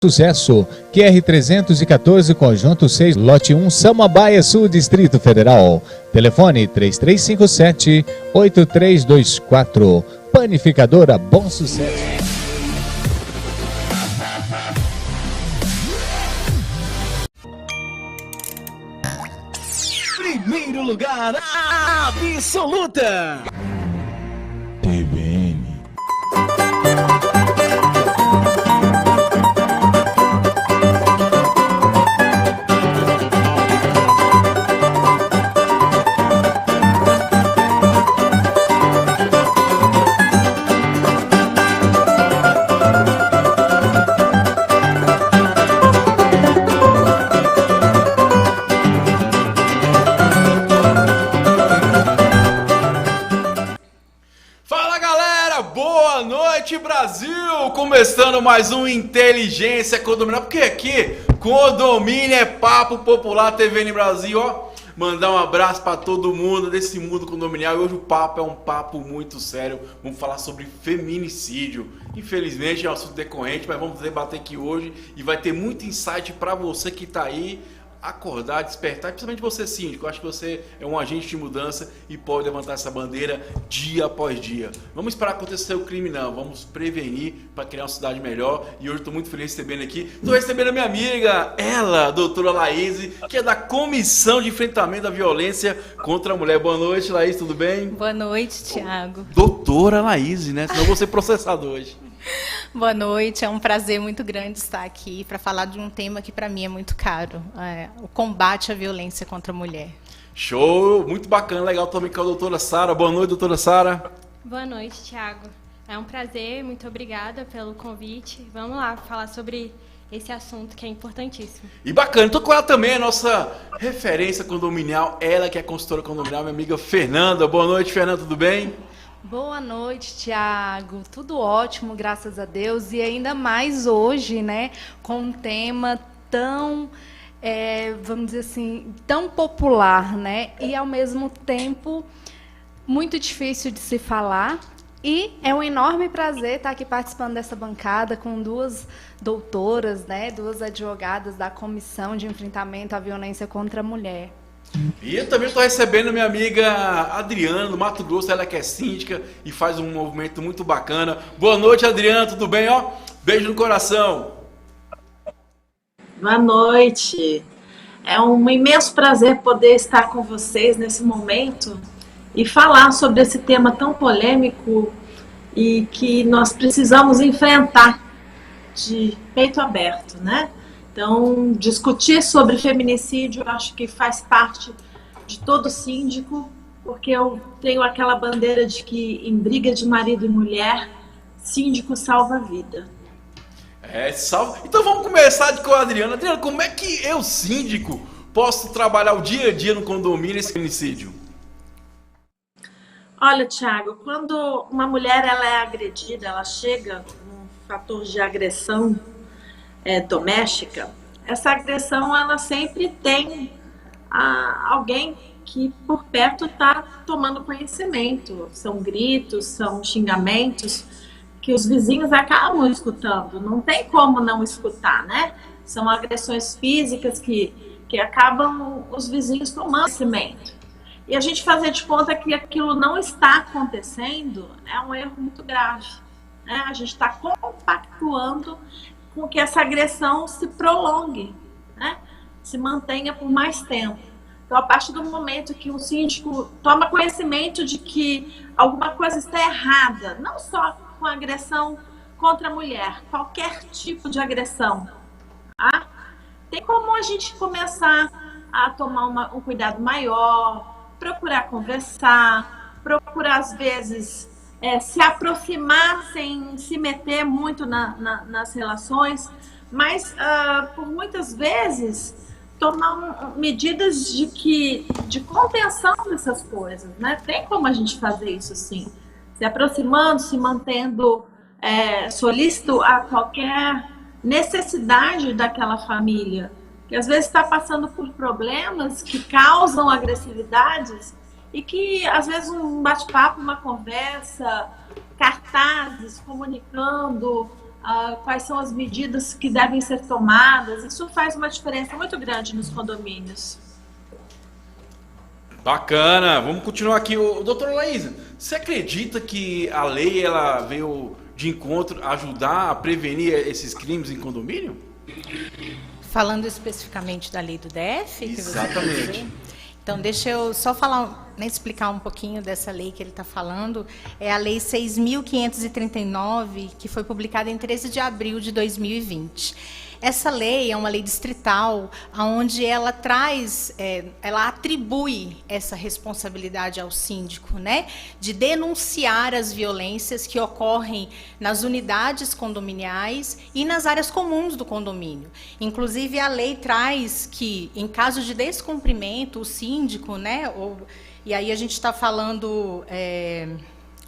Sucesso, QR 314, Conjunto 6, Lote 1, Samambaia Sul, Distrito Federal. Telefone 3357-8324. Panificadora Bom Sucesso. Primeiro lugar absoluta. TVN. Brasil, começando mais um Inteligência Condominial, porque aqui condomínio é papo popular. TVN Brasil, ó, mandar um abraço para todo mundo desse mundo condominial. E hoje o papo é um papo muito sério. Vamos falar sobre feminicídio. Infelizmente é um assunto decorrente, mas vamos debater aqui hoje e vai ter muito insight para você que tá aí acordar, despertar, principalmente você, síndico. Eu acho que você é um agente de mudança e pode levantar essa bandeira dia após dia. Vamos esperar acontecer o crime, não. Vamos prevenir para criar uma cidade melhor. E hoje estou muito feliz de recebendo aqui. Estou recebendo a minha amiga, ela, a doutora Laís, que é da Comissão de Enfrentamento da Violência contra a Mulher. Boa noite, Laís, tudo bem? Boa noite, Thiago. Doutora Laís, né? Senão eu vou ser processado hoje. Boa noite, é um prazer muito grande estar aqui para falar de um tema que para mim é muito caro, o combate à violência contra a mulher. Show, muito bacana, legal também com a doutora Sara. Boa noite, doutora Sara. Boa noite, Thiago. É um prazer, muito obrigada pelo convite. Vamos lá falar sobre esse assunto que é importantíssimo. E bacana, estou com ela também, a nossa referência condominial, ela que é consultora condominial, minha amiga Fernanda. Boa noite, Fernanda, tudo bem? Boa noite, Thiago. Tudo ótimo, graças a Deus. E ainda mais hoje, né, com um tema tão, vamos dizer assim, tão popular, né, e ao mesmo tempo muito difícil de se falar. E é um enorme prazer estar aqui participando dessa bancada com duas doutoras, né, duas advogadas da Comissão de Enfrentamento à Violência contra a Mulher. E eu também estou recebendo minha amiga Adriana, do Mato Grosso, ela que é síndica e faz um movimento muito bacana. Boa noite, Adriana, tudo bem? Ó, beijo no coração. Boa noite. É um imenso prazer poder estar com vocês nesse momento e falar sobre esse tema tão polêmico e que nós precisamos enfrentar de peito aberto, né? Então, discutir sobre feminicídio, eu acho que faz parte de todo síndico, porque eu tenho aquela bandeira de que em briga de marido e mulher, síndico salva a vida. Salva. Então vamos começar com a Adriana. Adriana, como é que eu, síndico, posso trabalhar o dia a dia no condomínio esse feminicídio? Olha, Thiago, quando uma mulher ela é agredida, ela chega num fator de agressão doméstica, essa agressão ela sempre tem alguém que por perto está tomando conhecimento. São gritos, são xingamentos que os vizinhos acabam escutando. Não tem como não escutar, né? São agressões físicas que acabam os vizinhos tomando conhecimento. E a gente fazer de conta que aquilo não está acontecendo é um erro muito grave, né? A gente está compactuando com que essa agressão se prolongue, né? Se mantenha por mais tempo. Então, a partir do momento que o síndico toma conhecimento de que alguma coisa está errada, não só com a agressão contra a mulher, qualquer tipo de agressão, tá? Tem como a gente começar a tomar um cuidado maior, procurar conversar, procurar, às vezes, se aproximar sem se meter muito nas relações, mas por muitas vezes tomar medidas de contenção dessas coisas, né? Tem como a gente fazer isso sim, se aproximando, se mantendo solícito a qualquer necessidade daquela família, que às vezes está passando por problemas que causam agressividades e que, às vezes, um bate-papo, uma conversa, cartazes comunicando quais são as medidas que devem ser tomadas. Isso faz uma diferença muito grande nos condomínios. Bacana, vamos continuar aqui. Doutora Laísa, você acredita que a lei ela veio de encontro ajudar a prevenir esses crimes em condomínio? Falando especificamente da lei do DF? Exatamente. Então, deixa eu só falar, né, explicar um pouquinho dessa lei que ele está falando. É a Lei 6.539, que foi publicada em 13 de abril de 2020. Essa lei é uma lei distrital, onde ela traz, ela atribui essa responsabilidade ao síndico, né, de denunciar as violências que ocorrem nas unidades condominiais e nas áreas comuns do condomínio. Inclusive, a lei traz que, em caso de descumprimento, o síndico, né, e aí a gente está falando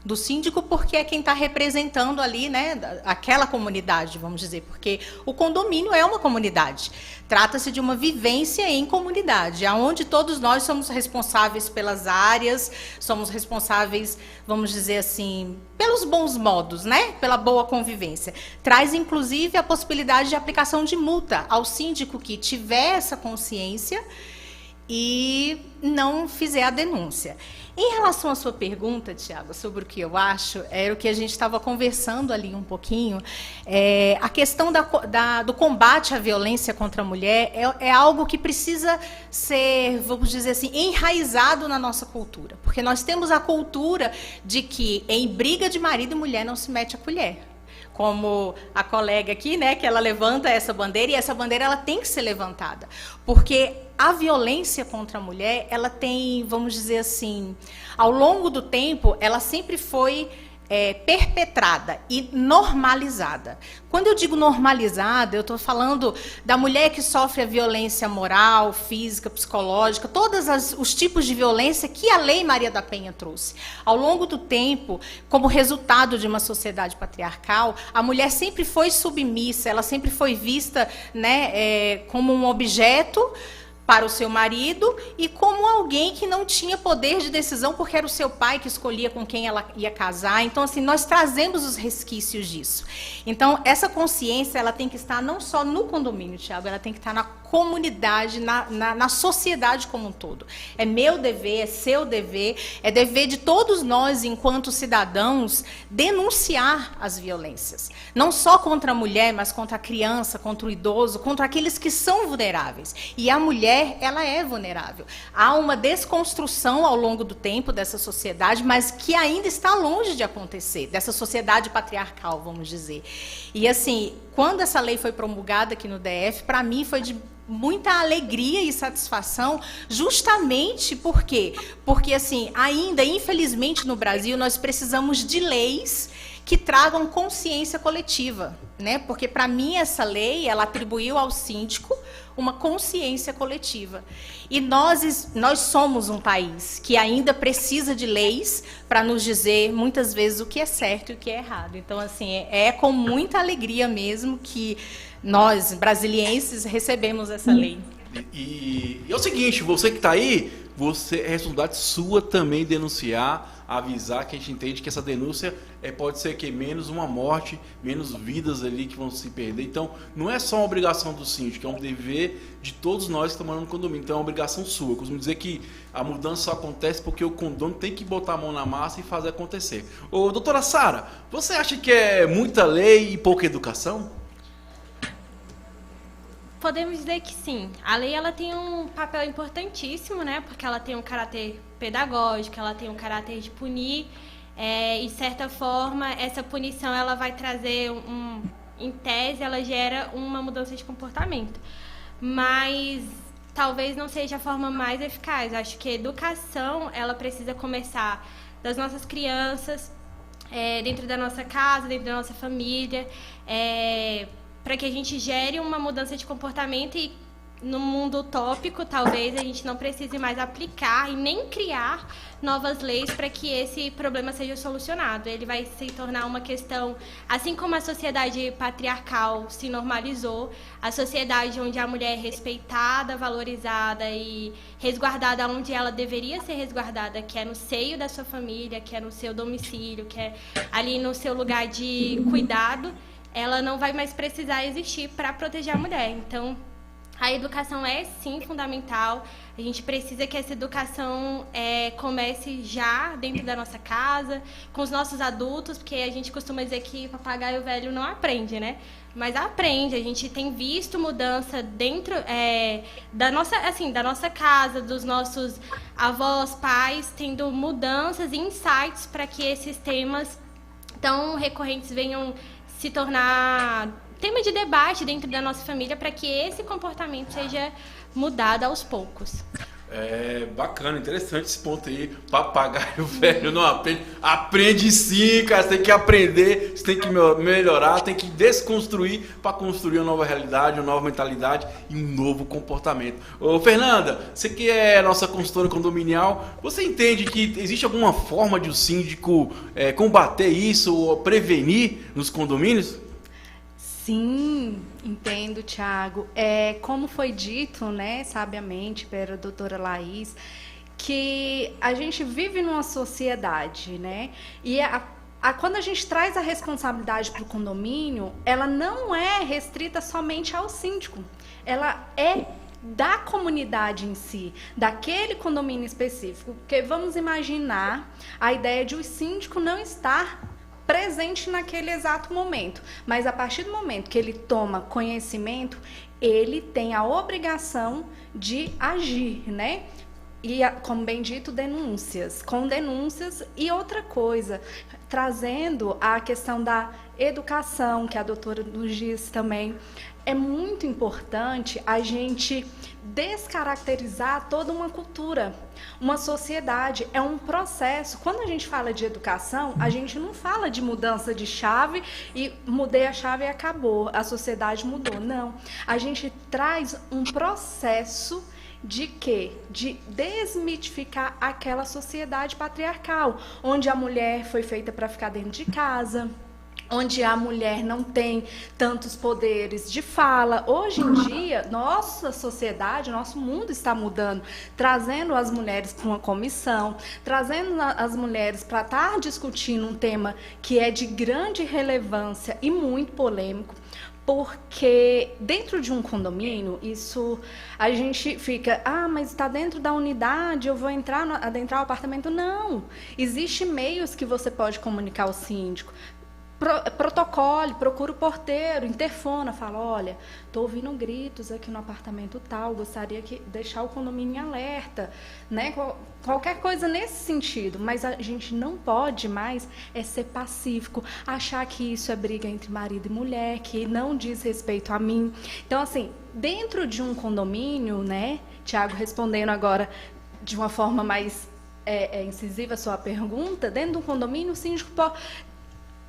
do síndico porque é quem está representando ali, né, aquela comunidade, vamos dizer, porque o condomínio é uma comunidade. Trata-se de uma vivência em comunidade, onde todos nós somos responsáveis pelas áreas, somos responsáveis, vamos dizer assim, pelos bons modos, né, pela boa convivência. Traz, inclusive, a possibilidade de aplicação de multa ao síndico que tiver essa consciência e não fizer a denúncia. Em relação à sua pergunta, Tiago, sobre o que eu acho, era o que a gente estava conversando ali um pouquinho, a questão do combate à violência contra a mulher é algo que precisa ser, vamos dizer assim, enraizado na nossa cultura. Porque nós temos a cultura de que em briga de marido e mulher não se mete a colher. Como a colega aqui, né, que ela levanta essa bandeira, e essa bandeira ela tem que ser levantada. Porque a violência contra a mulher, ela tem, vamos dizer assim, ao longo do tempo, ela sempre foi perpetrada e normalizada. Quando eu digo normalizada, eu estou falando da mulher que sofre a violência moral, física, psicológica, todos os tipos de violência que a Lei Maria da Penha trouxe. Ao longo do tempo, como resultado de uma sociedade patriarcal, a mulher sempre foi submissa, ela sempre foi vista, né, como um objeto para o seu marido e como alguém que não tinha poder de decisão porque era o seu pai que escolhia com quem ela ia casar. Então, assim, nós trazemos os resquícios disso. Então, essa consciência, ela tem que estar não só no condomínio, Thiago, ela tem que estar na comunidade, na sociedade como um todo. É meu dever, é seu dever, é dever de todos nós, enquanto cidadãos, denunciar as violências. Não só contra a mulher, mas contra a criança, contra o idoso, contra aqueles que são vulneráveis. E a mulher, ela é vulnerável. Há uma desconstrução ao longo do tempo dessa sociedade, mas que ainda está longe de acontecer, dessa sociedade patriarcal, vamos dizer. E assim, quando essa lei foi promulgada aqui no DF, para mim foi de muita alegria e satisfação, justamente porque assim, ainda, infelizmente, no Brasil, nós precisamos de leis que tragam consciência coletiva, né? Porque, para mim, essa lei, ela atribuiu ao síndico uma consciência coletiva. E nós somos um país que ainda precisa de leis para nos dizer, muitas vezes, o que é certo e o que é errado. Então, assim, é com muita alegria mesmo que nós, brasilienses, recebemos essa lei. E é o seguinte, você que está aí, é responsabilidade sua também denunciar, avisar, que a gente entende que essa denúncia pode ser que menos uma morte, menos vidas ali que vão se perder. Então, não é só uma obrigação do síndico, é um dever de todos nós que estamos morando no condomínio. Então, é uma obrigação sua. Eu costumo dizer que a mudança só acontece porque o condomínio tem que botar a mão na massa e fazer acontecer. Ô, doutora Sara, você acha que é muita lei e pouca educação? Podemos dizer que sim. A lei ela tem um papel importantíssimo, né? Porque ela tem um caráter pedagógico, ela tem um caráter de punir. E, de certa forma, essa punição ela vai trazer, em tese, ela gera uma mudança de comportamento. Mas talvez não seja a forma mais eficaz. Eu acho que a educação ela precisa começar das nossas crianças, dentro da nossa casa, dentro da nossa família, para que a gente gere uma mudança de comportamento e no mundo utópico, talvez a gente não precise mais aplicar e nem criar novas leis para que esse problema seja solucionado. Ele vai se tornar uma questão, assim como a sociedade patriarcal se normalizou, a sociedade onde a mulher é respeitada, valorizada e resguardada onde ela deveria ser resguardada, que é no seio da sua família, que é no seu domicílio, que é ali no seu lugar de cuidado. ela não vai mais precisar existir para proteger a mulher. Então, a educação é, sim, fundamental. A gente precisa que essa educação comece já dentro da nossa casa, com os nossos adultos, porque a gente costuma dizer que papagaio velho não aprende, né? Mas aprende. A gente tem visto mudança dentro da nossa casa, dos nossos avós, pais, tendo mudanças e insights para que esses temas tão recorrentes venham se tornar tema de debate dentro da nossa família, para que esse comportamento seja mudado aos poucos. É bacana, interessante esse ponto aí. Papagaio velho não aprende. Aprende sim, cara. Você tem que aprender, você tem que melhorar, tem que desconstruir para construir uma nova realidade, uma nova mentalidade e um novo comportamento. Ô, Fernanda, você que é nossa consultora condominial, você entende que existe alguma forma de o síndico combater isso ou prevenir nos condomínios? Sim, entendo, Thiago. Como foi dito, né, sabiamente pela doutora Laís, que a gente vive numa sociedade, né? E quando a gente traz a responsabilidade para o condomínio, ela não é restrita somente ao síndico. Ela é da comunidade em si, daquele condomínio específico. Porque vamos imaginar a ideia de o síndico não estar presente naquele exato momento, mas a partir do momento que ele toma conhecimento, ele tem a obrigação de agir, né? E, como bem dito, com denúncias e outra coisa, trazendo a questão da educação, que a doutora nos disse também, é muito importante a gente descaracterizar toda uma cultura, uma sociedade, é um processo. Quando a gente fala de educação, a gente não fala de mudança de chave e mudei a chave e acabou, a sociedade mudou. Não, a gente traz um processo de quê? De desmitificar aquela sociedade patriarcal, onde a mulher foi feita para ficar dentro de casa, onde a mulher não tem tantos poderes de fala. Hoje em dia, nossa sociedade, nosso mundo está mudando, trazendo as mulheres para uma comissão, trazendo as mulheres para estar discutindo um tema que é de grande relevância e muito polêmico. Porque dentro de um condomínio, isso a gente fica, mas está dentro da unidade, eu vou adentrar o apartamento. Não, existem meios que você pode comunicar ao síndico. Protocole, procura o porteiro, interfona, fala, olha, estou ouvindo gritos aqui no apartamento tal, gostaria de deixar o condomínio em alerta, né? Qualquer coisa nesse sentido, mas a gente não pode mais ser pacífico, achar que isso é briga entre marido e mulher, que não diz respeito a mim. Então, assim, dentro de um condomínio, né, Thiago, respondendo agora de uma forma mais incisiva a sua pergunta, dentro de um condomínio, o síndico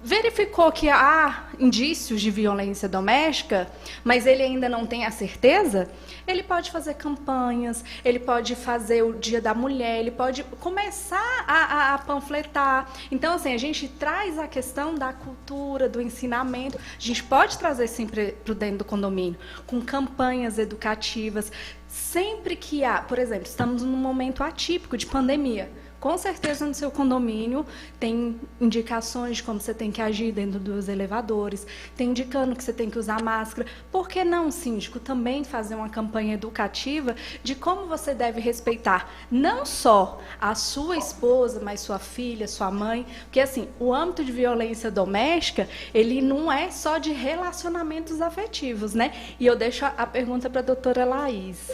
verificou que há indícios de violência doméstica, mas ele ainda não tem a certeza, ele pode fazer campanhas, ele pode fazer o Dia da Mulher, ele pode começar a panfletar. Então, assim, a gente traz a questão da cultura, do ensinamento, a gente pode trazer sempre para dentro do condomínio, com campanhas educativas. Sempre que há, por exemplo, estamos num momento atípico de pandemia, com certeza no seu condomínio tem indicações de como você tem que agir dentro dos elevadores, tem indicando que você tem que usar máscara. Por que não, síndico, também fazer uma campanha educativa de como você deve respeitar não só a sua esposa, mas sua filha, sua mãe? Porque, assim, o âmbito de violência doméstica, ele não é só de relacionamentos afetivos, né? E eu deixo a pergunta para a doutora Laís.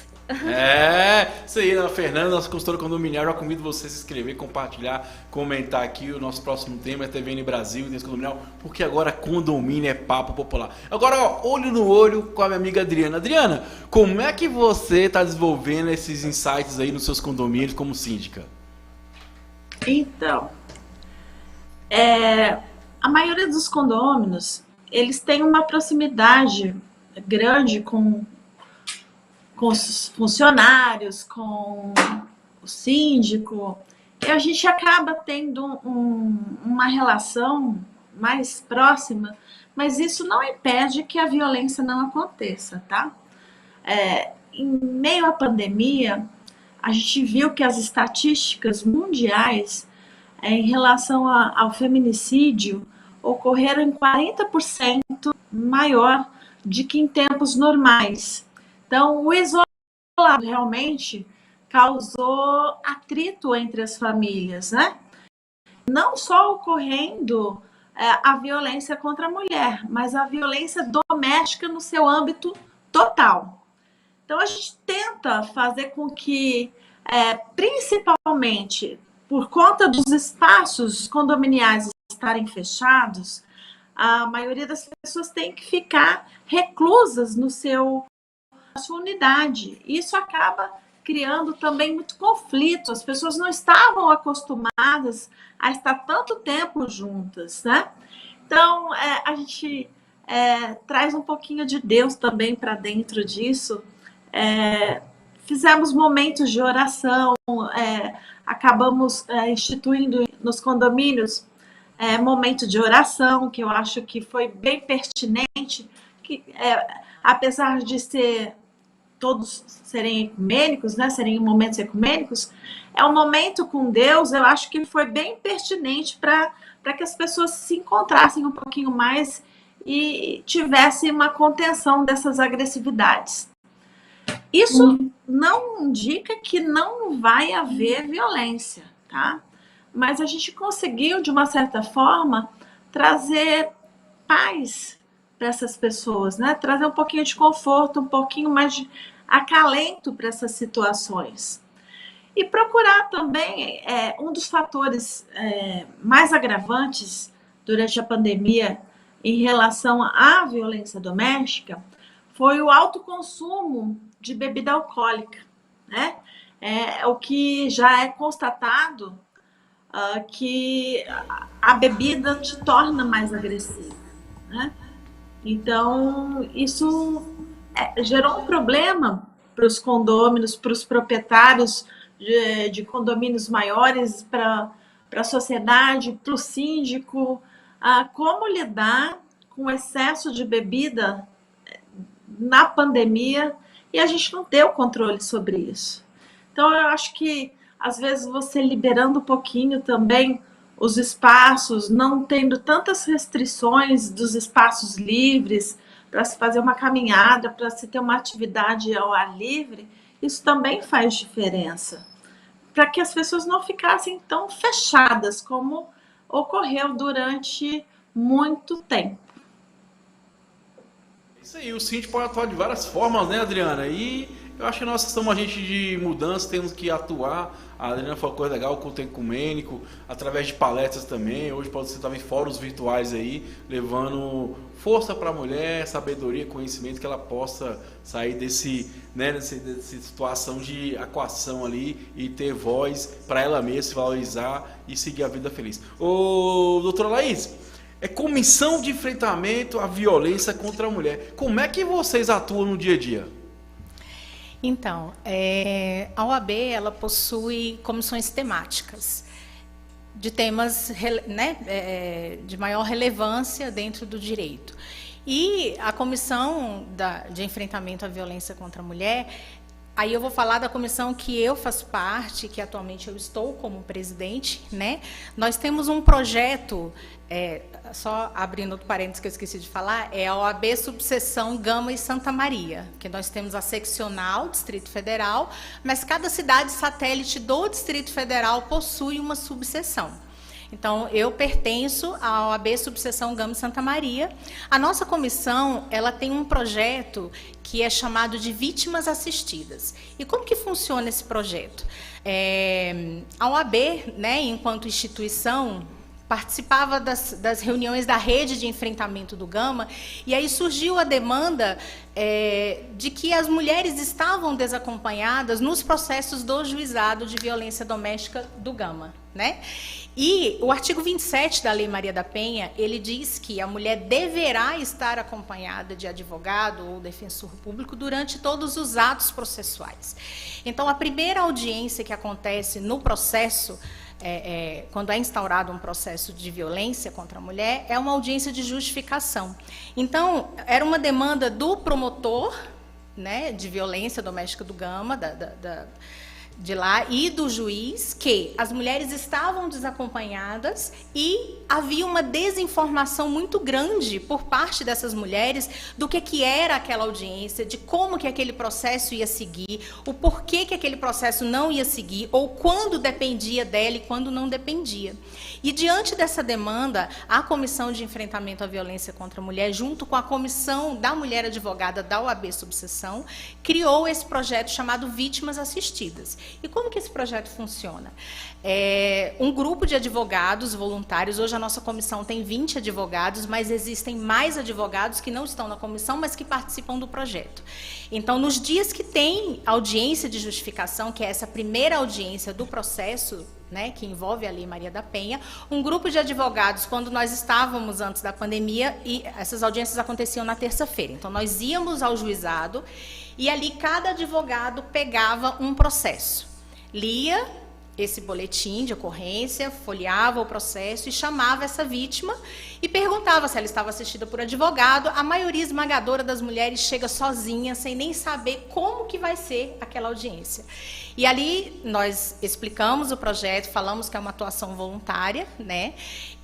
Isso aí, Ana Fernanda, nossa consultora condominial. Já convido você a se inscrever, compartilhar, comentar aqui. O nosso próximo tema é TVN Brasil, Intenso Condominial, porque agora condomínio é papo popular. Agora, olho no olho com a minha amiga Adriana. Adriana, como é que você está desenvolvendo esses insights aí nos seus condomínios como síndica? Então, a maioria dos condôminos, eles têm uma proximidade grande com os funcionários, com o síndico, e a gente acaba tendo uma relação mais próxima, mas isso não impede que a violência não aconteça, tá? Em meio à pandemia, a gente viu que as estatísticas mundiais em relação ao feminicídio ocorreram em 40% maior do que em tempos normais. Então, o isolamento realmente causou atrito entre as famílias, né? Não só ocorrendo a violência contra a mulher, mas a violência doméstica no seu âmbito total. Então, a gente tenta fazer com que, principalmente por conta dos espaços condominiais estarem fechados, a maioria das pessoas tem que ficar reclusas na sua unidade. Isso acaba criando também muito conflito. As pessoas não estavam acostumadas a estar tanto tempo juntas, né? Então, a gente traz um pouquinho de Deus também para dentro disso. Fizemos momentos de oração, acabamos instituindo nos condomínios momento de oração, que eu acho que foi bem pertinente, que apesar de todos serem ecumênicos, né, serem momentos ecumênicos, é um momento com Deus, eu acho que foi bem pertinente para que as pessoas se encontrassem um pouquinho mais e tivessem uma contenção dessas agressividades. Isso não indica que não vai haver violência, tá? Mas a gente conseguiu, de uma certa forma, trazer paz para essas pessoas, né? Trazer um pouquinho de conforto, um pouquinho mais de acalento para essas situações. E procurar também, um dos fatores mais agravantes durante a pandemia em relação à violência doméstica foi o alto consumo de bebida alcoólica, né? O que já é constatado que a bebida te torna mais agressivo, né? Então, isso gerou um problema para os condôminos, para os proprietários de condomínios maiores, para a sociedade, para o síndico, como lidar com o excesso de bebida na pandemia, e a gente não deu controle sobre isso. Então, eu acho que, às vezes, você liberando um pouquinho também os espaços, não tendo tantas restrições dos espaços livres para se fazer uma caminhada, para se ter uma atividade ao ar livre, isso também faz diferença. Para que as pessoas não ficassem tão fechadas como ocorreu durante muito tempo. Isso aí, o síndico pode atuar de várias formas, né, Adriana? E eu acho que nós somos agentes de mudança, temos que atuar. A Adriana falou coisa legal, o culto ecumênico, através de palestras também. Hoje pode ser também fóruns virtuais aí, levando força para a mulher, sabedoria, conhecimento, que ela possa sair dessa situação de acuação ali e ter voz para ela mesma, se valorizar e seguir a vida feliz. Ô, doutora Laís, comissão de enfrentamento à violência contra a mulher. Como é que vocês atuam no dia a dia? Então, a OAB ela possui comissões temáticas de temas, né, de maior relevância dentro do direito. E a comissão de enfrentamento à violência contra a mulher, aí eu vou falar da comissão que eu faço parte, que atualmente eu estou como presidente, né? Nós temos um projeto, só abrindo outro parênteses que eu esqueci de falar, é a OAB Subseção Gama e Santa Maria, que nós temos a seccional Distrito Federal, mas cada cidade satélite do Distrito Federal possui uma subseção. Então, eu pertenço à OAB Subseção Gama e Santa Maria. A nossa comissão, ela tem um projeto que é chamado de Vítimas Assistidas. E como que funciona esse projeto? A OAB, né, enquanto instituição, participava das reuniões da rede de enfrentamento do Gama, e aí surgiu a demanda de que as mulheres estavam desacompanhadas nos processos do juizado de violência doméstica do Gama, né? E o artigo 27 da Lei Maria da Penha, ele diz que a mulher deverá estar acompanhada de advogado ou defensor público durante todos os atos processuais. Então, a primeira audiência que acontece no processo, quando é instaurado um processo de violência contra a mulher, é uma audiência de justificação. Então, era uma demanda do promotor, né, de violência doméstica do Gama, de lá e do juiz que as mulheres estavam desacompanhadas e havia uma desinformação muito grande por parte dessas mulheres do que era aquela audiência, de como que aquele processo ia seguir, o porquê que aquele processo não ia seguir, ou quando dependia dela e quando não dependia. E diante dessa demanda, a Comissão de Enfrentamento à Violência contra a Mulher, junto com a Comissão da Mulher Advogada da OAB Subseção, criou esse projeto chamado Vítimas Assistidas. E como que esse projeto funciona? Um grupo de advogados voluntários, hoje a nossa comissão tem 20 advogados, mas existem mais advogados que não estão na comissão, mas que participam do projeto. Então, nos dias que tem audiência de justificação, que é essa primeira audiência do processo, né, que envolve a Lei Maria da Penha, um grupo de advogados, quando nós estávamos antes da pandemia, e essas audiências aconteciam na terça-feira, então nós íamos ao juizado e ali cada advogado pegava um processo, lia esse boletim de ocorrência, folheava o processo e chamava essa vítima e perguntava se ela estava assistida por advogado. A maioria esmagadora das mulheres chega sozinha, sem nem saber como que vai ser aquela audiência. E ali nós explicamos o projeto, falamos que é uma atuação voluntária, né?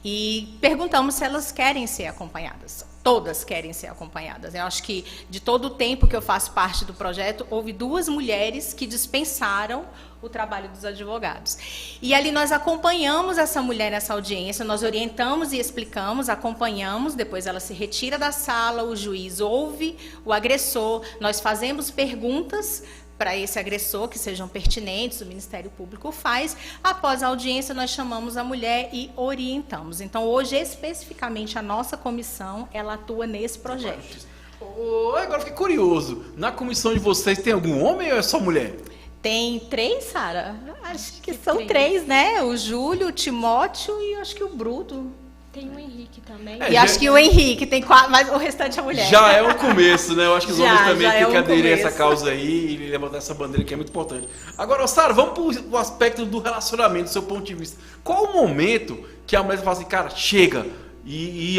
E perguntamos se elas querem ser acompanhadas. Todas querem ser acompanhadas. Eu acho que, de todo o tempo que eu faço parte do projeto, houve 2 mulheres que dispensaram o trabalho dos advogados. E ali nós acompanhamos essa mulher nessa audiência, nós orientamos e explicamos, acompanhamos, depois ela se retira da sala, o juiz ouve o agressor, nós fazemos perguntas para esse agressor, que sejam pertinentes, o Ministério Público faz. Após a audiência, nós chamamos a mulher e orientamos. Então, hoje, especificamente, a nossa comissão, ela atua nesse projeto. Agora, fiquei curioso. Na comissão de vocês, tem algum homem ou é só mulher? Tem 3, Sara? Acho que são 3, né? O Júlio, o Timóteo e acho que o Bruto. Tem o Henrique também. E acho que o Henrique tem 4, mas o restante é mulher. Já é um começo, né? Eu acho que os homens também têm que aderir a essa começo. causa aí e levantar essa bandeira que é muito importante. Agora, Sara, vamos pro aspecto do relacionamento, do seu ponto de vista. Qual o momento que a mulher fala assim, cara, chega e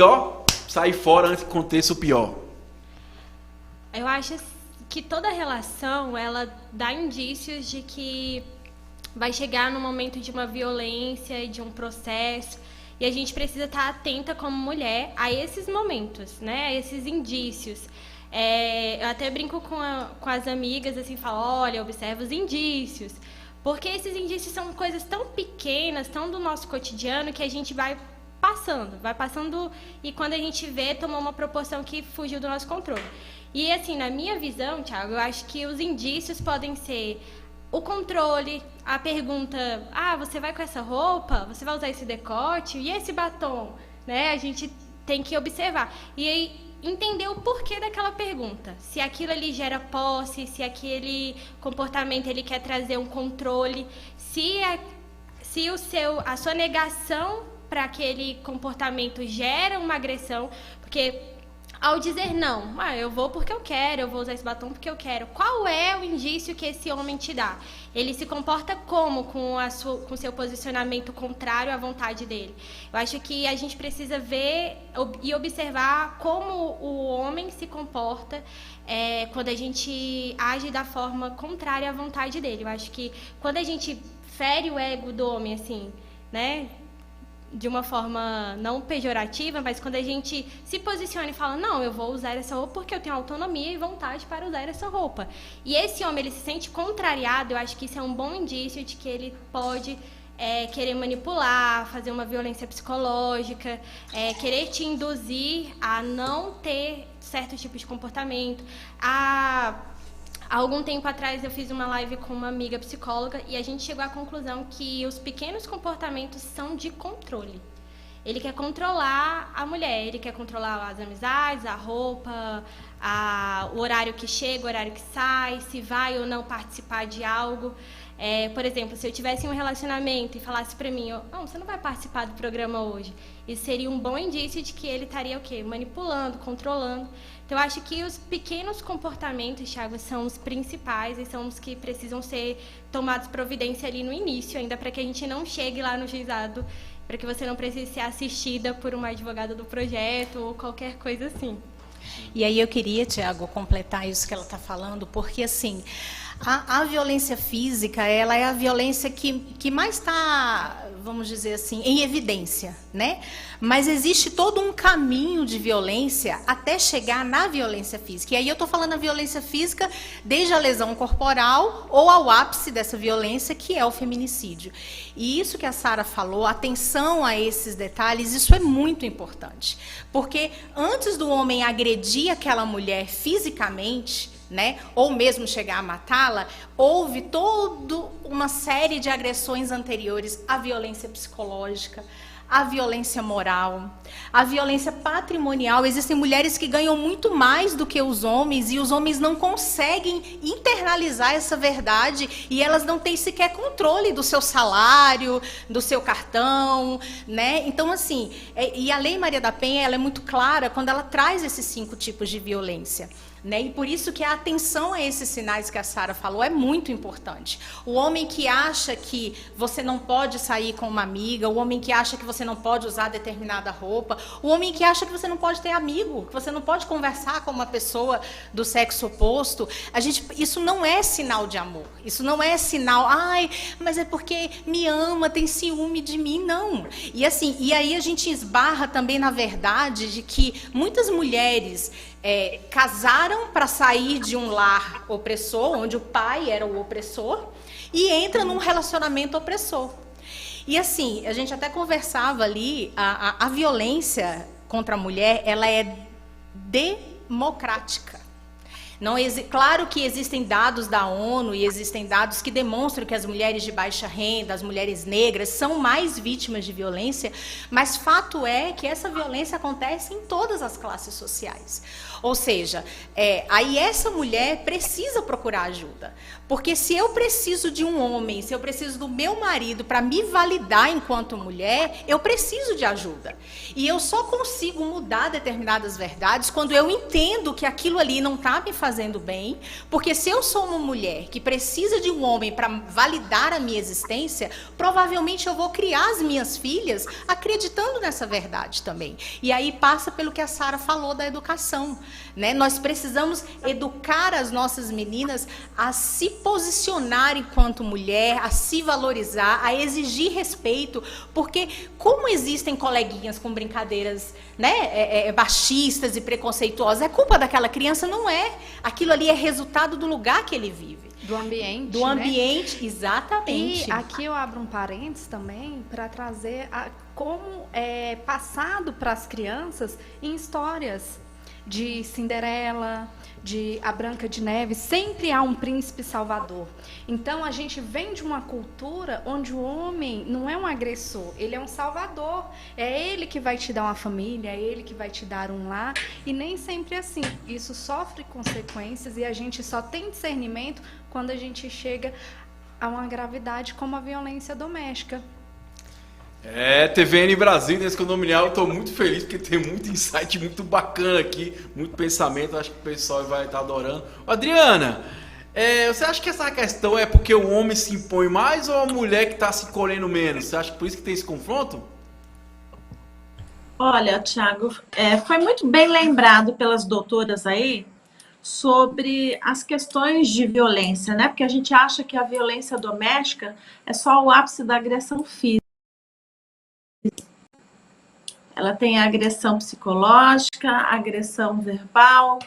sai fora antes que aconteça o pior? Eu acho que toda relação, ela dá indícios de que vai chegar no momento de uma violência e de um processo. E a gente precisa estar atenta como mulher a esses momentos, né? A esses indícios. Eu até brinco com as amigas, assim, falo, olha, observa os indícios. Porque esses indícios são coisas tão pequenas, tão do nosso cotidiano, que a gente vai passando, e quando a gente vê, tomou uma proporção que fugiu do nosso controle. E, assim, na minha visão, Thiago, eu acho que os indícios podem ser o controle, a pergunta, você vai com essa roupa? Você vai usar esse decote? E esse batom? Né? A gente tem que observar. E aí, entender o porquê daquela pergunta. Se aquilo ali gera posse, se aquele comportamento ele quer trazer um controle, se a sua negação para aquele comportamento gera uma agressão, porque ao dizer não, eu vou porque eu quero, eu vou usar esse batom porque eu quero. Qual é o indício que esse homem te dá? Ele se comporta como com o seu posicionamento contrário à vontade dele? Eu acho que a gente precisa ver e observar como o homem se comporta quando a gente age da forma contrária à vontade dele. Eu acho que quando a gente fere o ego do homem, assim, né? De uma forma não pejorativa, mas quando a gente se posiciona e fala, não, eu vou usar essa roupa porque eu tenho autonomia e vontade para usar essa roupa. E esse homem, ele se sente contrariado, eu acho que isso é um bom indício de que ele pode querer manipular, fazer uma violência psicológica, querer te induzir a não ter certo tipo de comportamento. Há algum tempo atrás eu fiz uma live com uma amiga psicóloga e a gente chegou à conclusão que os pequenos comportamentos são de controle. Ele quer controlar a mulher, ele quer controlar as amizades, a roupa, o horário que chega, o horário que sai, se vai ou não participar de algo. Por exemplo, se eu tivesse um relacionamento e falasse para mim, não, você não vai participar do programa hoje, isso seria um bom indício de que ele estaria o quê? Manipulando, controlando. Então, eu acho que os pequenos comportamentos, Thiago, são os principais e são os que precisam ser tomados providência ali no início, ainda para que a gente não chegue lá no juizado, para que você não precise ser assistida por uma advogada do projeto ou qualquer coisa assim. E aí eu queria, Thiago, completar isso que ela está falando, porque, assim, A violência física, ela é a violência que mais está, vamos dizer assim, em evidência, né? Mas existe todo um caminho de violência até chegar na violência física. E aí eu estou falando da violência física desde a lesão corporal ou ao ápice dessa violência, que é o feminicídio. E isso que a Sara falou, atenção a esses detalhes, isso é muito importante. Porque antes do homem agredir aquela mulher fisicamente, né, ou mesmo chegar a matá-la, houve toda uma série de agressões anteriores à violência psicológica, à violência moral, à violência patrimonial. Existem mulheres que ganham muito mais do que os homens e os homens não conseguem internalizar essa verdade e elas não têm sequer controle do seu salário, do seu cartão, né? Então, assim, e a Lei Maria da Penha, ela é muito clara quando ela traz esses 5 tipos de violência. Né? E por isso que a atenção a esses sinais que a Sara falou é muito importante. O homem que acha que você não pode sair com uma amiga, o homem que acha que você não pode usar determinada roupa, o homem que acha que você não pode ter amigo, que você não pode conversar com uma pessoa do sexo oposto, isso não é sinal de amor. Isso não é sinal, ai, mas é porque me ama, tem ciúme de mim, não. E assim, e aí a gente esbarra também na verdade de que muitas mulheres casaram para sair de um lar opressor, onde o pai era o opressor, e entra num relacionamento opressor. E assim, a gente até conversava ali, a violência contra a mulher, ela é democrática. Claro que existem dados da ONU e existem dados que demonstram que as mulheres de baixa renda, as mulheres negras, são mais vítimas de violência, mas fato é que essa violência acontece em todas as classes sociais. Ou seja, aí essa mulher precisa procurar ajuda. Porque se eu preciso de um homem, se eu preciso do meu marido para me validar enquanto mulher, eu preciso de ajuda. E eu só consigo mudar determinadas verdades quando eu entendo que aquilo ali não está me fazendo bem. Porque se eu sou uma mulher que precisa de um homem para validar a minha existência, provavelmente eu vou criar as minhas filhas acreditando nessa verdade também. E aí passa pelo que a Sara falou da educação. Né? Nós precisamos educar as nossas meninas a se posicionar enquanto mulher, a se valorizar, a exigir respeito, porque como existem coleguinhas com brincadeiras, né, machistas e preconceituosas, é culpa daquela criança? Não é. Aquilo ali é resultado do lugar que ele vive. Do ambiente, do ambiente, né? Exatamente. E aqui eu abro um parênteses também para trazer como é passado para as crianças em histórias de Cinderela, de A Branca de Neve, sempre há um príncipe salvador. Então, a gente vem de uma cultura onde o homem não é um agressor, ele é um salvador. É ele que vai te dar uma família, é ele que vai te dar um lar, e nem sempre é assim. Isso sofre consequências e a gente só tem discernimento quando a gente chega a uma gravidade como a violência doméstica. TVN Brasil, nesse condominial, eu tô muito feliz porque tem muito insight muito bacana aqui, muito pensamento, acho que o pessoal vai estar adorando. Adriana, você acha que essa questão é porque o homem se impõe mais ou a mulher que está se encolhendo menos? Você acha que por isso que tem esse confronto? Olha, Thiago, foi muito bem lembrado pelas doutoras aí sobre as questões de violência, né? Porque a gente acha que a violência doméstica é só o ápice da agressão física. Ela tem a agressão psicológica, a agressão verbal,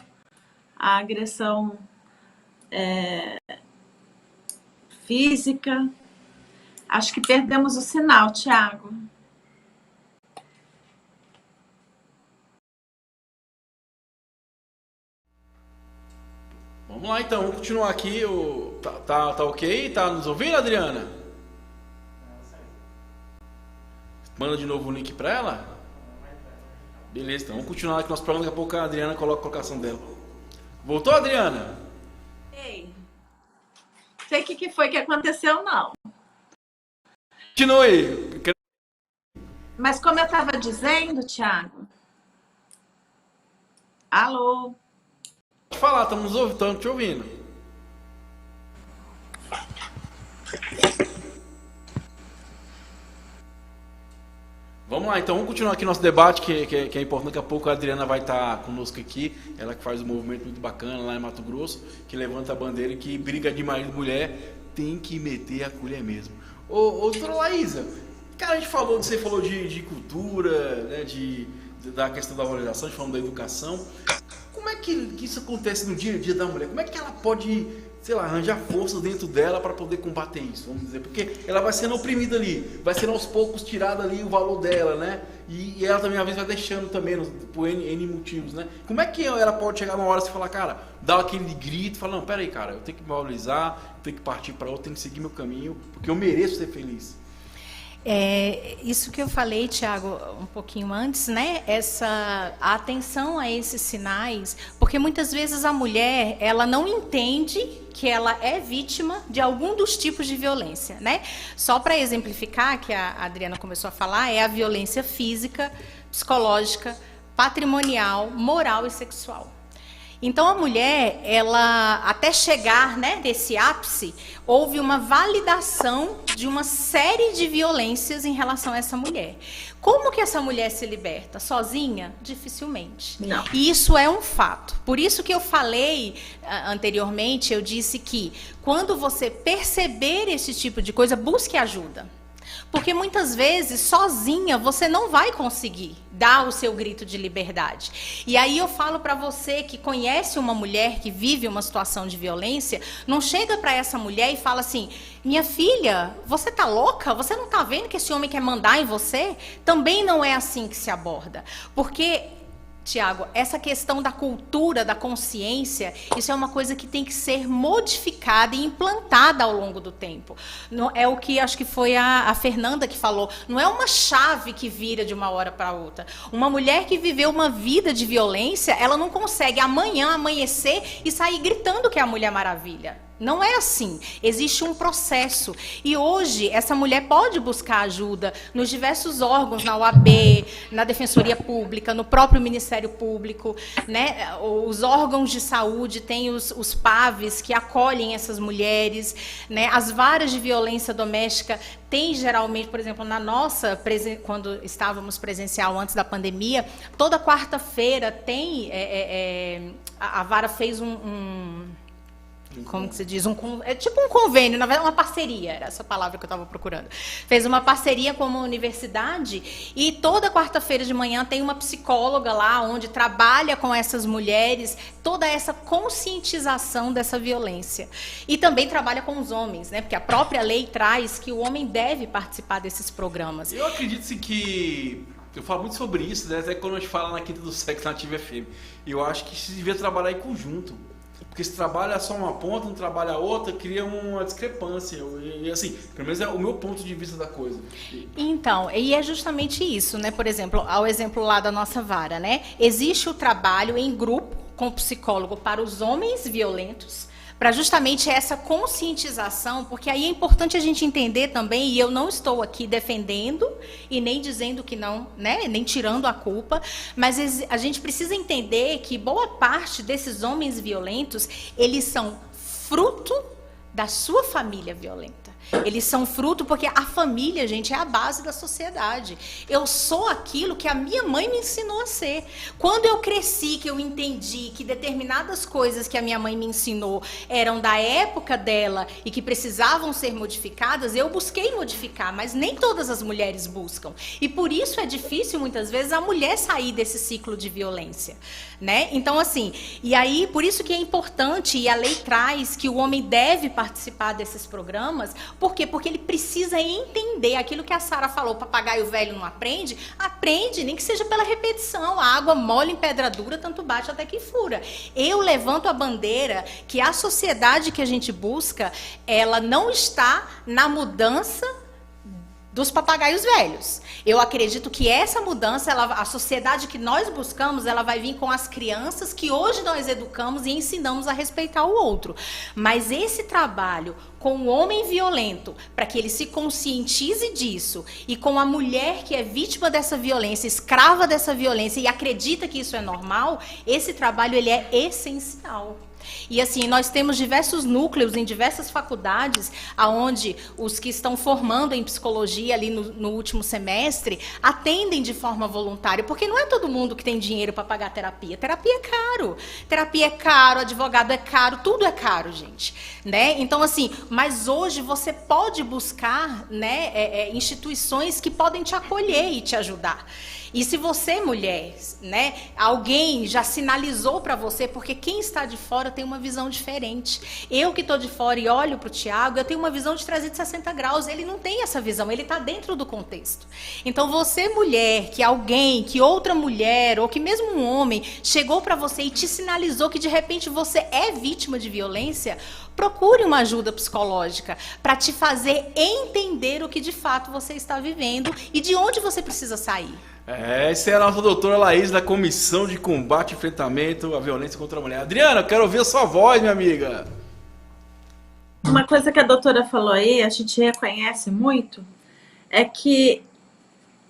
a agressão física. Acho que perdemos o sinal, Thiago. Vamos lá então, vamos continuar aqui. Tá ok? Tá nos ouvindo, Adriana? Manda de novo o link para ela? Beleza, então vamos continuar aqui no nosso programa. Daqui a pouco a Adriana coloca a colocação dela. Voltou, Adriana? Ei, não sei o que foi que aconteceu, não. Continue. Mas como eu estava dizendo, Thiago... Alô? Pode falar, estamos te ouvindo. Vamos lá, então vamos continuar aqui nosso debate, que é importante. Daqui a pouco a Adriana vai estar conosco aqui, ela que faz um movimento muito bacana lá em Mato Grosso, que levanta a bandeira e que briga de marido e mulher, tem que meter a colher mesmo. Ô doutora Laísa, cara, você falou de cultura, né, da questão da valorização, falando da educação. Como é que isso acontece no dia a dia da mulher? Como é que ela pode, sei lá, arranjar força dentro dela para poder combater isso, vamos dizer? Porque ela vai sendo oprimida ali, vai sendo aos poucos tirada ali o valor dela, né? E ela também às vezes vai deixando também, por N motivos, né? Como é que ela pode chegar uma hora e falar, cara, dar aquele grito, falar, não, peraí, cara, eu tenho que me valorizar, eu tenho que partir para outro, tenho que seguir meu caminho, porque eu mereço ser feliz. Isso que eu falei, Tiago, um pouquinho antes, né? A atenção a esses sinais, porque muitas vezes a mulher, ela não entende que ela é vítima de algum dos tipos de violência, né? Só para exemplificar, que a Adriana começou a falar, é a violência física, psicológica, patrimonial, moral e sexual. Então, a mulher, ela, até chegar, né, desse ápice, houve uma validação de uma série de violências em relação a essa mulher. Como que essa mulher se liberta? Sozinha? Dificilmente. Não. E isso é um fato. Por isso que eu falei anteriormente, eu disse que quando você perceber esse tipo de coisa, busque ajuda. Porque muitas vezes, sozinha, você não vai conseguir dar o seu grito de liberdade. E aí eu falo para você que conhece uma mulher que vive uma situação de violência, não chega para essa mulher e fala assim, minha filha, você tá louca? Você não tá vendo que esse homem quer mandar em você? Também não é assim que se aborda. Porque, Tiago, essa questão da cultura, da consciência, isso é uma coisa que tem que ser modificada e implantada ao longo do tempo. Não, é o que acho que foi a Fernanda que falou, não é uma chave que vira de uma hora para outra. Uma mulher que viveu uma vida de violência, ela não consegue amanhã amanhecer e sair gritando que é a Mulher Maravilha. Não é assim. Existe um processo. E hoje, essa mulher pode buscar ajuda nos diversos órgãos, na OAB, na Defensoria Pública, no próprio Ministério Público, né? Os órgãos de saúde têm os PAVs que acolhem essas mulheres, né? As varas de violência doméstica tem geralmente, por exemplo, na nossa, quando estávamos presencial antes da pandemia, toda quarta-feira tem, a vara fez como que se diz? É tipo um convênio, na verdade uma parceria, era essa palavra que eu estava procurando. Fez uma parceria com uma universidade e toda quarta-feira de manhã tem uma psicóloga lá, onde trabalha com essas mulheres, toda essa conscientização dessa violência. E também trabalha com os homens, né? Porque a própria lei traz que o homem deve participar desses programas. Eu acredito que... Eu falo muito sobre isso, né? Até quando a gente fala na Quinta do Sexo, na Ativa FM. Eu acho que se devia trabalhar em conjunto. Porque se trabalha só uma ponta, não trabalha a outra, cria uma discrepância. E assim, pelo menos é o meu ponto de vista da coisa. Então, e é justamente isso, né? Por exemplo, ao exemplo lá da nossa vara, né? Existe o trabalho em grupo com o psicólogo para os homens violentos, para justamente essa conscientização, porque aí é importante a gente entender também, e eu não estou aqui defendendo e nem dizendo que não, né, nem tirando a culpa, mas a gente precisa entender que boa parte desses homens violentos, eles são fruto da sua família violenta. Eles são fruto porque a família, gente, é a base da sociedade. Eu sou aquilo que a minha mãe me ensinou a ser. Quando eu cresci, que eu entendi que determinadas coisas que a minha mãe me ensinou eram da época dela e que precisavam ser modificadas, eu busquei modificar, mas nem todas as mulheres buscam. E por isso é difícil, muitas vezes, a mulher sair desse ciclo de violência, né? Então, assim, e aí, por isso que é importante, e a lei traz que o homem deve participar desses programas. Por quê? Porque ele precisa entender aquilo que a Sara falou, papagaio velho não aprende, aprende, nem que seja pela repetição. A água mole em pedra dura, tanto bate até que fura. Eu levanto a bandeira que a sociedade que a gente busca, ela não está na mudança dos papagaios velhos. Eu acredito que essa mudança, a sociedade que nós buscamos, ela vai vir com as crianças que hoje nós educamos e ensinamos a respeitar o outro. Mas esse trabalho com o homem violento, para que ele se conscientize disso, e com a mulher que é vítima dessa violência, escrava dessa violência e acredita que isso é normal, esse trabalho ele é essencial. E assim, nós temos diversos núcleos em diversas faculdades, aonde os que estão formando em psicologia ali no último semestre atendem de forma voluntária, porque não é todo mundo que tem dinheiro para pagar terapia. Terapia é caro, advogado é caro, tudo é caro, gente, né? Então assim, mas hoje você pode buscar, né, instituições que podem te acolher e te ajudar. E se você, mulher, né, alguém já sinalizou para você, porque quem está de fora tem uma visão diferente. Eu que estou de fora e olho para o Tiago, eu tenho uma visão de 360 graus. Ele não tem essa visão, ele está dentro do contexto. Então você, mulher, que alguém, que outra mulher, ou que mesmo um homem chegou para você e te sinalizou que de repente você é vítima de violência, procure uma ajuda psicológica para te fazer entender o que de fato você está vivendo e de onde você precisa sair. Essa é a nossa doutora Laís, da Comissão de Combate e Enfrentamento à Violência contra a Mulher. Adriana, eu quero ouvir a sua voz, minha amiga. Uma coisa que a doutora falou aí, a gente reconhece muito, é que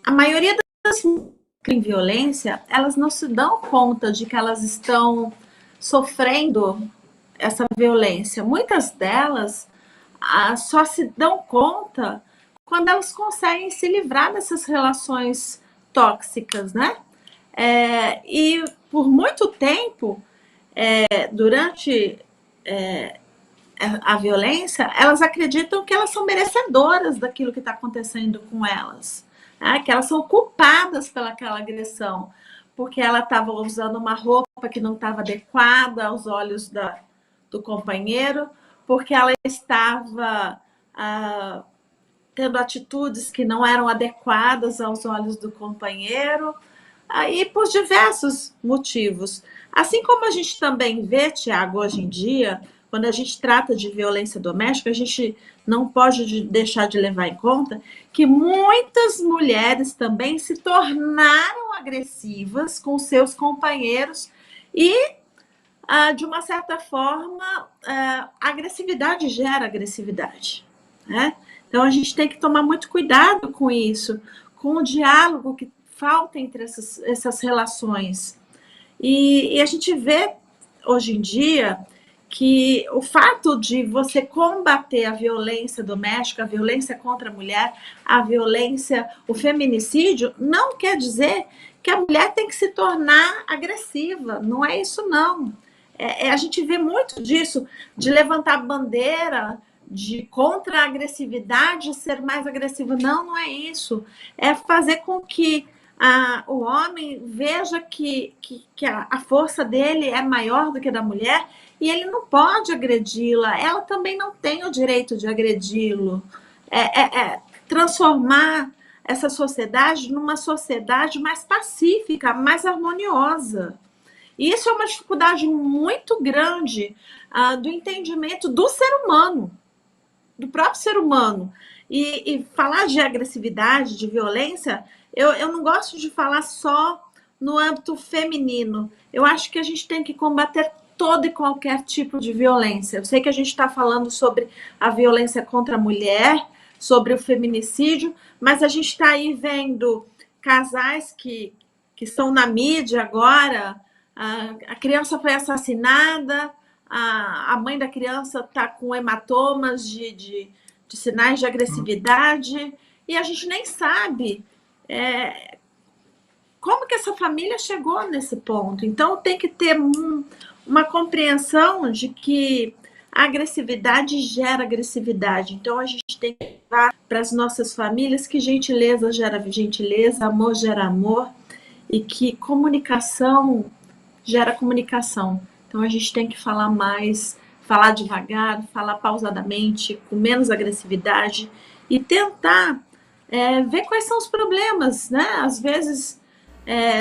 a maioria das mulheres que têm violência, elas não se dão conta de que elas estão sofrendo essa violência. Muitas delas só se dão conta quando elas conseguem se livrar dessas relações tóxicas, né? E por muito tempo, durante a violência, elas acreditam que elas são merecedoras daquilo que está acontecendo com elas, né? Que elas são culpadas pelaquela agressão, porque ela estava usando uma roupa que não estava adequada aos olhos do companheiro, porque ela estava tendo atitudes que não eram adequadas aos olhos do companheiro, e por diversos motivos. Assim como a gente também vê, Tiago, hoje em dia, quando a gente trata de violência doméstica, a gente não pode deixar de levar em conta que muitas mulheres também se tornaram agressivas com seus companheiros e, de uma certa forma, agressividade gera agressividade, né? Então, a gente tem que tomar muito cuidado com isso, com o diálogo que falta entre essas relações. E a gente vê, hoje em dia, que o fato de você combater a violência doméstica, a violência contra a mulher, a violência, o feminicídio, não quer dizer que a mulher tem que se tornar agressiva. Não é isso, não. A gente vê muito disso, de levantar bandeira de contra a agressividade, ser mais agressivo. Não é isso. É fazer com que o homem veja que a força dele é maior do que a da mulher e ele não pode agredi-la. Ela também não tem o direito de agredi-lo. Transformar essa sociedade numa sociedade mais pacífica, mais harmoniosa. E isso é uma dificuldade muito grande do entendimento do ser humano, do próprio ser humano. E falar de agressividade, de violência, eu não gosto de falar só no âmbito feminino. Eu acho que a gente tem que combater todo e qualquer tipo de violência. Eu sei que a gente está falando sobre a violência contra a mulher, sobre o feminicídio, mas a gente está aí vendo casais que estão na mídia agora. A criança foi assassinada, a mãe da criança está com hematomas de sinais de agressividade, e a gente nem sabe como que essa família chegou nesse ponto. Então tem que ter uma compreensão de que a agressividade gera agressividade. Então a gente tem que levar para as nossas famílias que gentileza gera gentileza, amor gera amor, e que comunicação gera comunicação. Então a gente tem que falar mais, falar devagar, falar pausadamente, com menos agressividade e tentar ver quais são os problemas, né? Às vezes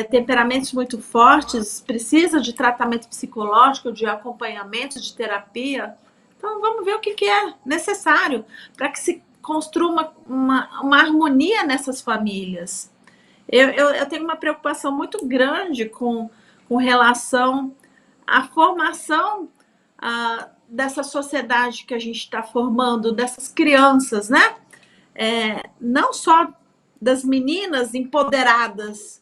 temperamentos muito fortes, precisa de tratamento psicológico, de acompanhamento, de terapia. Então vamos ver o que é necessário para que se construa uma harmonia nessas famílias. Eu tenho uma preocupação muito grande com relação à formação dessa sociedade que a gente está formando, dessas crianças, né? Não só das meninas empoderadas,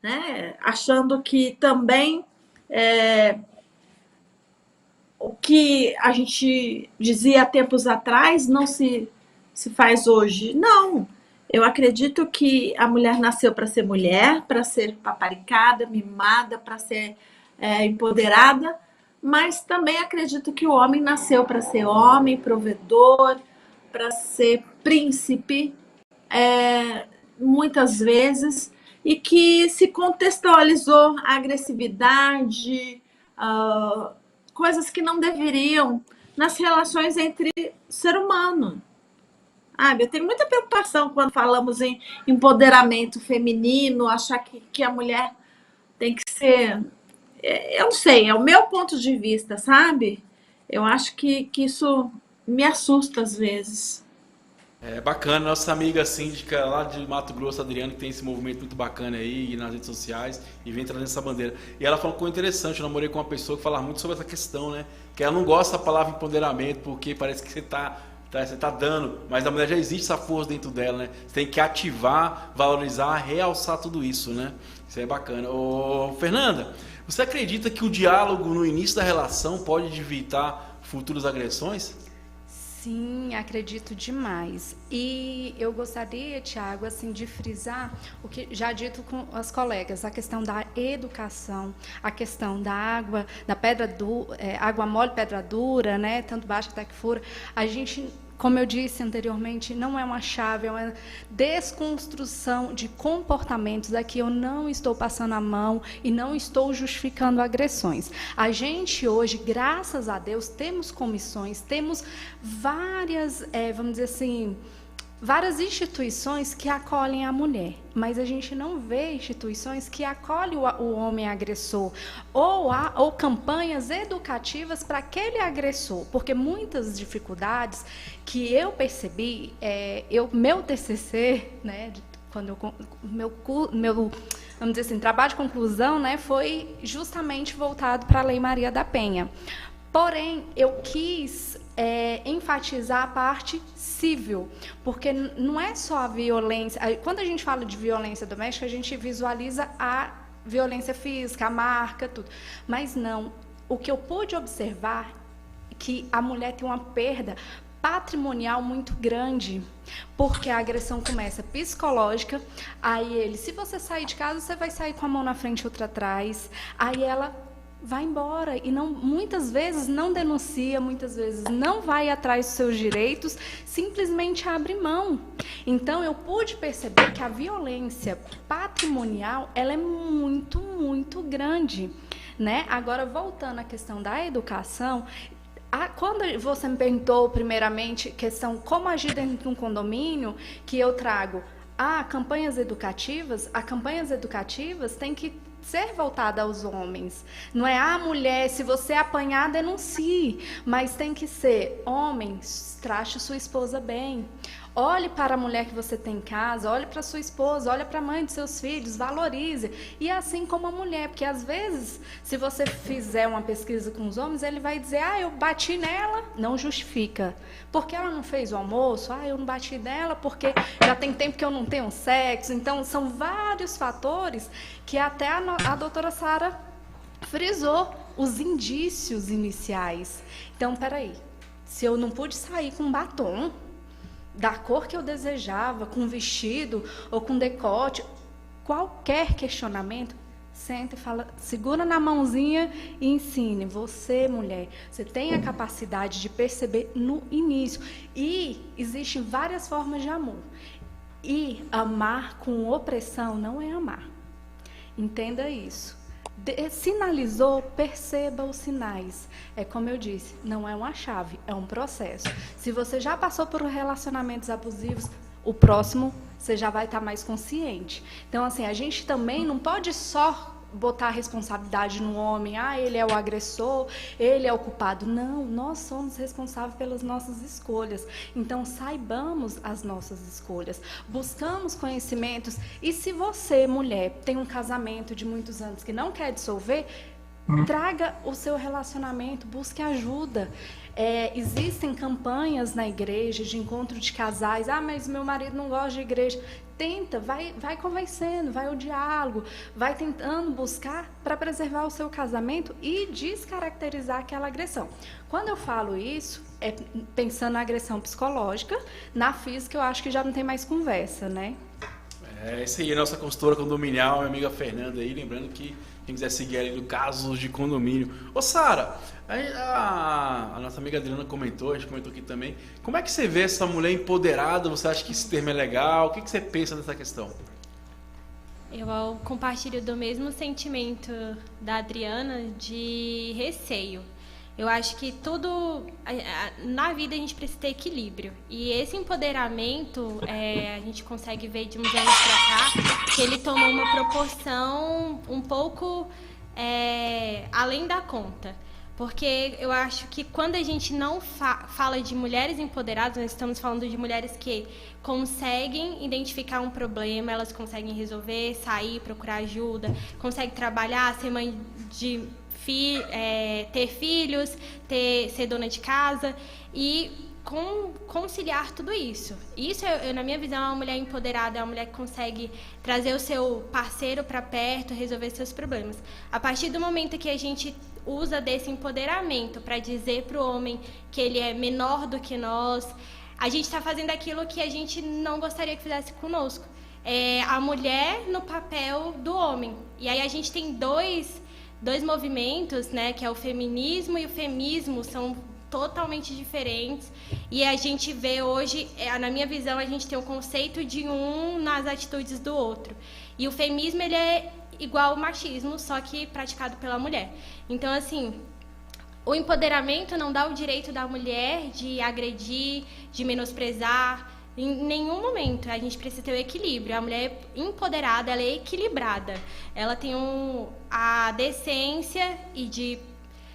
né? Achando que também o que a gente dizia há tempos atrás não se faz hoje. Não. Eu acredito que a mulher nasceu para ser paparicada, mimada, para ser empoderada, mas também acredito que o homem nasceu para ser homem, provedor, para ser príncipe, muitas vezes, e que se contextualizou a agressividade, coisas que não deveriam nas relações entre ser humano. Eu tenho muita preocupação quando falamos em empoderamento feminino, achar que a mulher tem que ser... Eu não sei, é o meu ponto de vista, sabe? Eu acho que isso me assusta às vezes. É bacana, nossa amiga síndica lá de Mato Grosso, Adriana, que tem esse movimento muito bacana aí nas redes sociais e vem trazendo essa bandeira. E ela falou uma coisa interessante, eu namorei com uma pessoa que falava muito sobre essa questão, né? Que ela não gosta da palavra empoderamento, porque parece que você tá dando, mas na mulher já existe essa força dentro dela, né? Você tem que ativar, valorizar, realçar tudo isso, né? Isso é bacana. Ô, Fernanda, você acredita que o diálogo no início da relação pode evitar futuras agressões? Sim, acredito demais. E eu gostaria, Tiago, assim, de frisar o que já dito com as colegas, a questão da educação, a questão da água, da água mole, pedra dura, né? Tanto baixa até que fura. A gente, como eu disse anteriormente, não é uma chave, é uma desconstrução de comportamentos. Aqui eu não estou passando a mão e não estou justificando agressões. A gente hoje, graças a Deus, temos comissões, temos várias, vamos dizer assim, várias instituições que acolhem a mulher, mas a gente não vê instituições que acolhem o homem agressor ou campanhas educativas para aquele agressor, porque muitas dificuldades que eu percebi, meu TCC, né, quando meu vamos dizer assim, trabalho de conclusão, né, foi justamente voltado para a Lei Maria da Penha. Porém, eu quis enfatizar a parte civil, porque não é só a violência. Quando a gente fala de violência doméstica, a gente visualiza a violência física, a marca, tudo. Mas não. O que eu pude observar é que a mulher tem uma perda patrimonial muito grande, porque a agressão começa psicológica, aí se você sair de casa, você vai sair com a mão na frente e outra atrás, aí ela vai embora e muitas vezes não denuncia, muitas vezes não vai atrás dos seus direitos, simplesmente abre mão. Então, eu pude perceber que a violência patrimonial, ela é muito, muito grande, né? Agora, voltando à questão da educação, quando você me perguntou, primeiramente, questão como agir dentro de um condomínio, que eu trago campanhas educativas, campanhas educativas têm que ser voltada aos homens. Não é mulher, se você apanhar, denuncie. Mas tem que ser, homem, trate sua esposa bem. Olhe para a mulher que você tem em casa, olhe para sua esposa, olhe para a mãe de seus filhos, valorize. E assim como a mulher, porque às vezes, se você fizer uma pesquisa com os homens, ele vai dizer, eu bati nela, não justifica. Porque ela não fez o almoço, eu não bati nela porque já tem tempo que eu não tenho sexo. Então, são vários fatores que até a doutora Sara frisou, os indícios iniciais. Então, peraí, se eu não pude sair com batom, da cor que eu desejava, com vestido ou com decote, qualquer questionamento, senta e fala, segura na mãozinha e ensine. Você, mulher, você tem a capacidade de perceber no início. E existem várias formas de amor. E amar com opressão não é amar. Entenda isso. Sinalizou, perceba os sinais. É como eu disse, não é uma chave, é um processo. Se você já passou por relacionamentos abusivos, o próximo você já vai estar mais consciente. Então, assim, a gente também não pode só botar a responsabilidade no homem, ele é o agressor, ele é o culpado. Não, nós somos responsáveis pelas nossas escolhas. Então, saibamos as nossas escolhas, buscamos conhecimentos. E se você, mulher, tem um casamento de muitos anos que não quer dissolver, traga o seu relacionamento, busque ajuda. Existem campanhas na igreja de encontro de casais. Ah, mas meu marido não gosta de igreja. Tenta, vai convencendo, vai ao diálogo, vai tentando buscar para preservar o seu casamento e descaracterizar aquela agressão. Quando eu falo isso, é pensando na agressão psicológica, na física eu acho que já não tem mais conversa, né? É isso aí, a nossa consultora condominial, minha amiga Fernanda aí, lembrando que quem quiser seguir ali no Casos de Condomínio. Ô Sara, a nossa amiga Adriana comentou, a gente comentou aqui também, como é que você vê essa mulher empoderada? Você acha que esse termo é legal? O que você pensa nessa questão? Eu compartilho do mesmo sentimento da Adriana de receio. Eu acho que tudo, na vida a gente precisa ter equilíbrio. E esse empoderamento, a gente consegue ver de uns anos para cá, que ele tomou uma proporção um pouco além da conta. Porque eu acho que quando a gente não fala de mulheres empoderadas, nós estamos falando de mulheres que conseguem identificar um problema, elas conseguem resolver, sair, procurar ajuda, conseguem trabalhar, ser mãe de... ter filhos, ser dona de casa e conciliar tudo isso. Isso, na minha visão, é uma mulher empoderada, é uma mulher que consegue trazer o seu parceiro para perto, resolver seus problemas. A partir do momento que a gente usa desse empoderamento para dizer para o homem que ele é menor do que nós, a gente está fazendo aquilo que a gente não gostaria que fizesse conosco. A mulher no papel do homem. E aí a gente tem dois movimentos, né, que é o feminismo e o femismo, são totalmente diferentes. E a gente vê hoje, na minha visão, a gente tem o conceito de um nas atitudes do outro. E o feminismo, ele é igual ao machismo, só que praticado pela mulher. Então, assim, o empoderamento não dá o direito da mulher de agredir, de menosprezar. Em nenhum momento. A gente precisa ter o equilíbrio. A mulher empoderada, ela é equilibrada. Ela tem a decência e de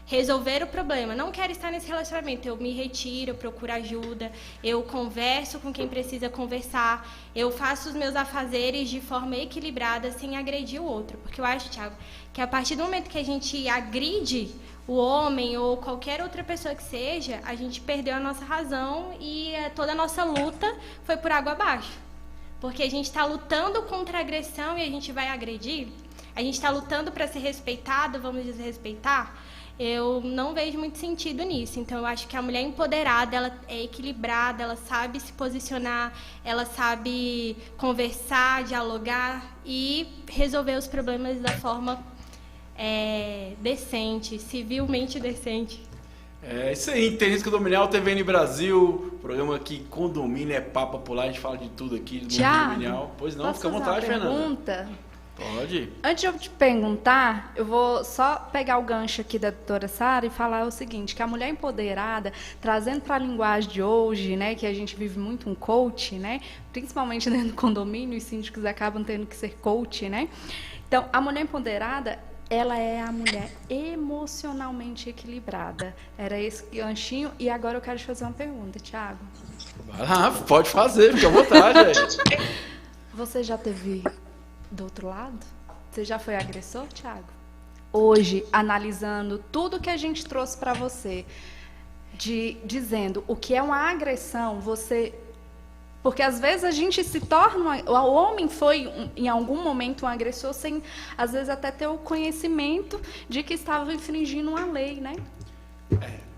resolver o problema. Não quero estar nesse relacionamento. Eu me retiro, eu procuro ajuda, eu converso com quem precisa conversar, eu faço os meus afazeres de forma equilibrada, sem agredir o outro. Porque eu acho, Thiago, que a partir do momento que a gente agride o homem ou qualquer outra pessoa que seja, a gente perdeu a nossa razão e toda a nossa luta foi por água abaixo. Porque a gente está lutando contra a agressão e a gente vai agredir? A gente está lutando para ser respeitado, vamos desrespeitar? Eu não vejo muito sentido nisso. Então, eu acho que a mulher empoderada, ela é equilibrada, ela sabe se posicionar, ela sabe conversar, dialogar e resolver os problemas da forma decente, civilmente decente. É isso aí, Inteligência Condominial, TVN Brasil, programa que condomínio é papo popular, a gente fala de tudo aqui do mundo condominial. Pois não, fica à vontade, Fernanda. Pergunta? Pode. Antes de eu te perguntar, eu vou só pegar o gancho aqui da doutora Sara e falar o seguinte, que a mulher empoderada, trazendo para a linguagem de hoje, né, que a gente vive muito um coach, né, principalmente dentro do condomínio, os síndicos acabam tendo que ser coach, né. Então, a mulher empoderada, ela é a mulher emocionalmente equilibrada. Era esse ganchinho. E agora eu quero te fazer uma pergunta, Thiago. Vai lá, pode fazer, fica à vontade. Você já teve do outro lado? Você já foi agressor, Thiago? Hoje, analisando tudo que a gente trouxe para você, dizendo o que é uma agressão, você... Porque, às vezes, a gente se torna... O homem foi, em algum momento, um agressor sem, às vezes, até ter o conhecimento de que estava infringindo uma lei, né?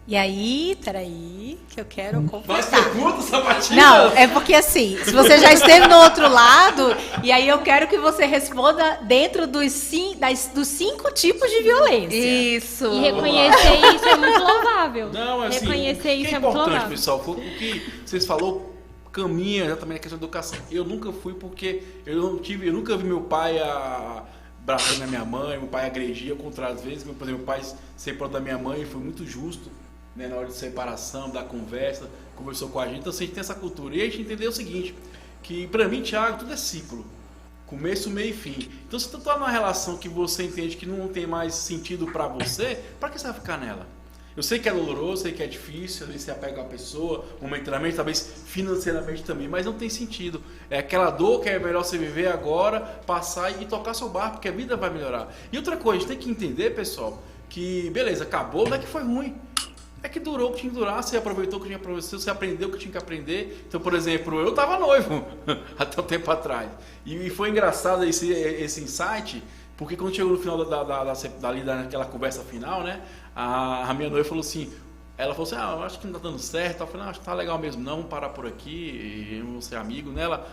E aí, peraí, que eu quero confessar. Mais perguntas, Sabatina? Não, é porque assim, se você já esteve do outro lado, e aí eu quero que você responda dentro dos 5 tipos de violência. Isso. E reconhecer isso é muito louvável. Não, assim, reconhecer isso é muito importante, louvável. pessoal, o que vocês falaram caminha exatamente na questão da educação. Eu nunca fui porque eu nunca vi meu pai bravo na minha mãe, meu pai agredia contra às vezes, por exemplo, meu pai sempre próximo da minha mãe, foi muito justo, né, na hora de separação, da conversa, conversou com a gente, então assim, a gente tem essa cultura. E a gente entendeu o seguinte, que pra mim, Thiago, tudo é ciclo. Começo, meio e fim. Então se tu tá numa relação que você entende que não tem mais sentido pra você, pra que você vai ficar nela? Eu sei que é doloroso, sei que é difícil, às vezes você apega a pessoa, momentaneamente, talvez financeiramente também, mas não tem sentido. É aquela dor que é melhor você viver agora, passar e tocar seu barco, porque a vida vai melhorar. E outra coisa, a gente tem que entender, pessoal, que beleza, acabou, não é que foi ruim. É que durou o que tinha que durar, você aproveitou o que tinha pra você aprendeu o que tinha que aprender. Então, por exemplo, eu tava noivo até um tempo atrás. E foi engraçado esse insight, porque quando chegou no final daquela conversa final, né? A minha noiva falou assim, ela falou assim, eu acho que não tá dando certo. Eu falei, acho que tá legal mesmo, não, vamos parar por aqui, eu vou ser amigo nela.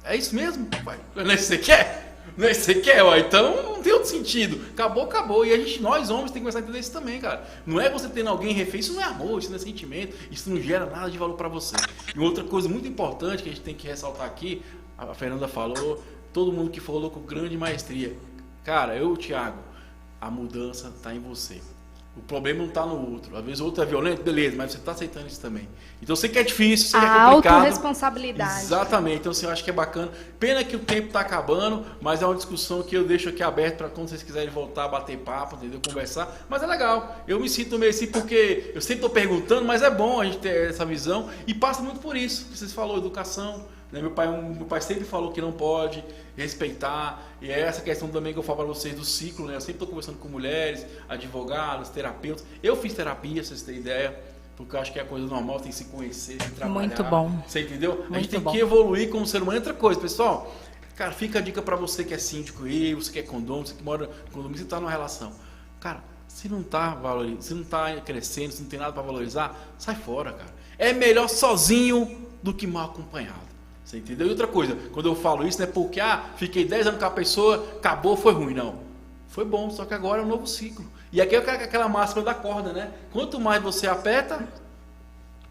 É isso mesmo? Não é isso que você quer? Não é isso que você quer? Ó, então não tem outro sentido. Acabou. E nós homens, tem que começar a entender isso também, cara. Não é você tendo alguém refém, isso não é amor, isso não é sentimento, isso não gera nada de valor pra você. E outra coisa muito importante que a gente tem que ressaltar aqui, a Fernanda falou, todo mundo que falou com grande maestria. Cara, Thiago, a mudança tá em você. O problema não está no outro. Às vezes o outro é violento, beleza, mas você está aceitando isso também. Então eu sei que é difícil, sei que é complicado. A autorresponsabilidade. Exatamente. Então assim, eu acho que é bacana. Pena que o tempo está acabando, mas é uma discussão que eu deixo aqui aberto para quando vocês quiserem voltar, bater papo, entendeu? Conversar. Mas é legal. Eu me sinto meio assim porque eu sempre estou perguntando, mas é bom a gente ter essa visão e passa muito por isso. Vocês falaram educação. Meu pai sempre falou que não pode respeitar, e é essa questão também que eu falo para vocês do ciclo, né? Eu sempre estou conversando com mulheres, advogados, terapeutas. Eu fiz terapia, pra vocês terem ideia, porque eu acho que é coisa normal, tem que se conhecer, se trabalhar. Muito bom. Você entendeu? Muito a gente tem bom. que evoluir como ser humano. Outra coisa, pessoal, cara, fica a dica para você que é síndico, você que é condômino, você que mora em condomínio, você está numa relação. Cara, se não está crescendo, se não tem nada para valorizar, sai fora, cara. É melhor sozinho do que mal acompanhado. Você entendeu? E outra coisa, quando eu falo isso, não é porque, fiquei 10 anos com a pessoa, acabou, foi ruim. Não. Foi bom, só que agora é um novo ciclo. E aqui é aquela máxima da corda, né? Quanto mais você aperta,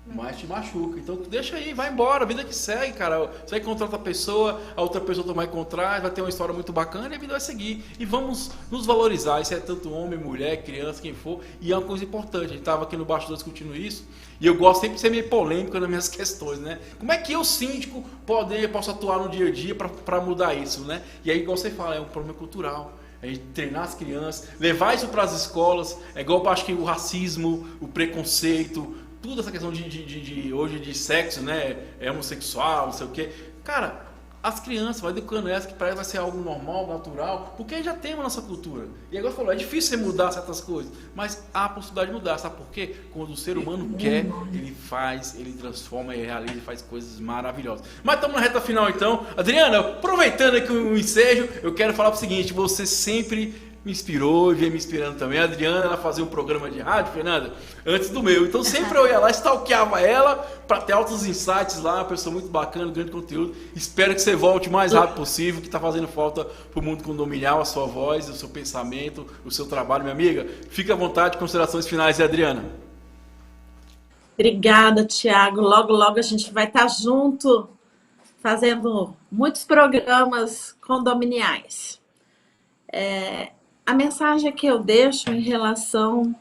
mais te machuca. Então deixa aí, vai embora, a vida que segue, cara. Você vai encontrar outra pessoa, a outra pessoa vai encontrar, vai ter uma história muito bacana e a vida vai seguir. E vamos nos valorizar. Isso é tanto homem, mulher, criança, quem for. E é uma coisa importante. A gente estava aqui no bastidor discutindo isso. E eu gosto sempre de ser meio polêmico nas minhas questões, né? Como é que eu, síndico, posso atuar no dia a dia para mudar isso, né? E aí, igual você fala, é um problema cultural. A gente treinar as crianças, levar isso para as escolas. É igual eu acho que o racismo, o preconceito, tudo essa questão hoje de sexo, né? É homossexual, não sei o quê. Cara, as crianças, vai educando elas que para elas vai ser algo normal, natural, porque já tem a nossa cultura. E agora falou, é difícil você mudar certas coisas, mas há a possibilidade de mudar, sabe por quê? Quando o ser humano quer, ele faz, ele transforma, ele realiza, ele faz coisas maravilhosas. Mas estamos na reta final então. Adriana, aproveitando aqui o ensejo, eu quero falar o seguinte, você sempre me inspirou e vem me inspirando também. A Adriana, ela fazia um programa de rádio, Fernanda, antes do meu. Então sempre eu ia lá, stalkeava ela para ter altos insights lá, uma pessoa muito bacana, grande conteúdo. Espero que você volte o mais rápido possível, que está fazendo falta para o mundo condominial, a sua voz, o seu pensamento, o seu trabalho, minha amiga. Fique à vontade, considerações finais, Adriana. Obrigada, Thiago. Logo, logo a gente vai estar junto, fazendo muitos programas condominiais. A mensagem que eu deixo em relação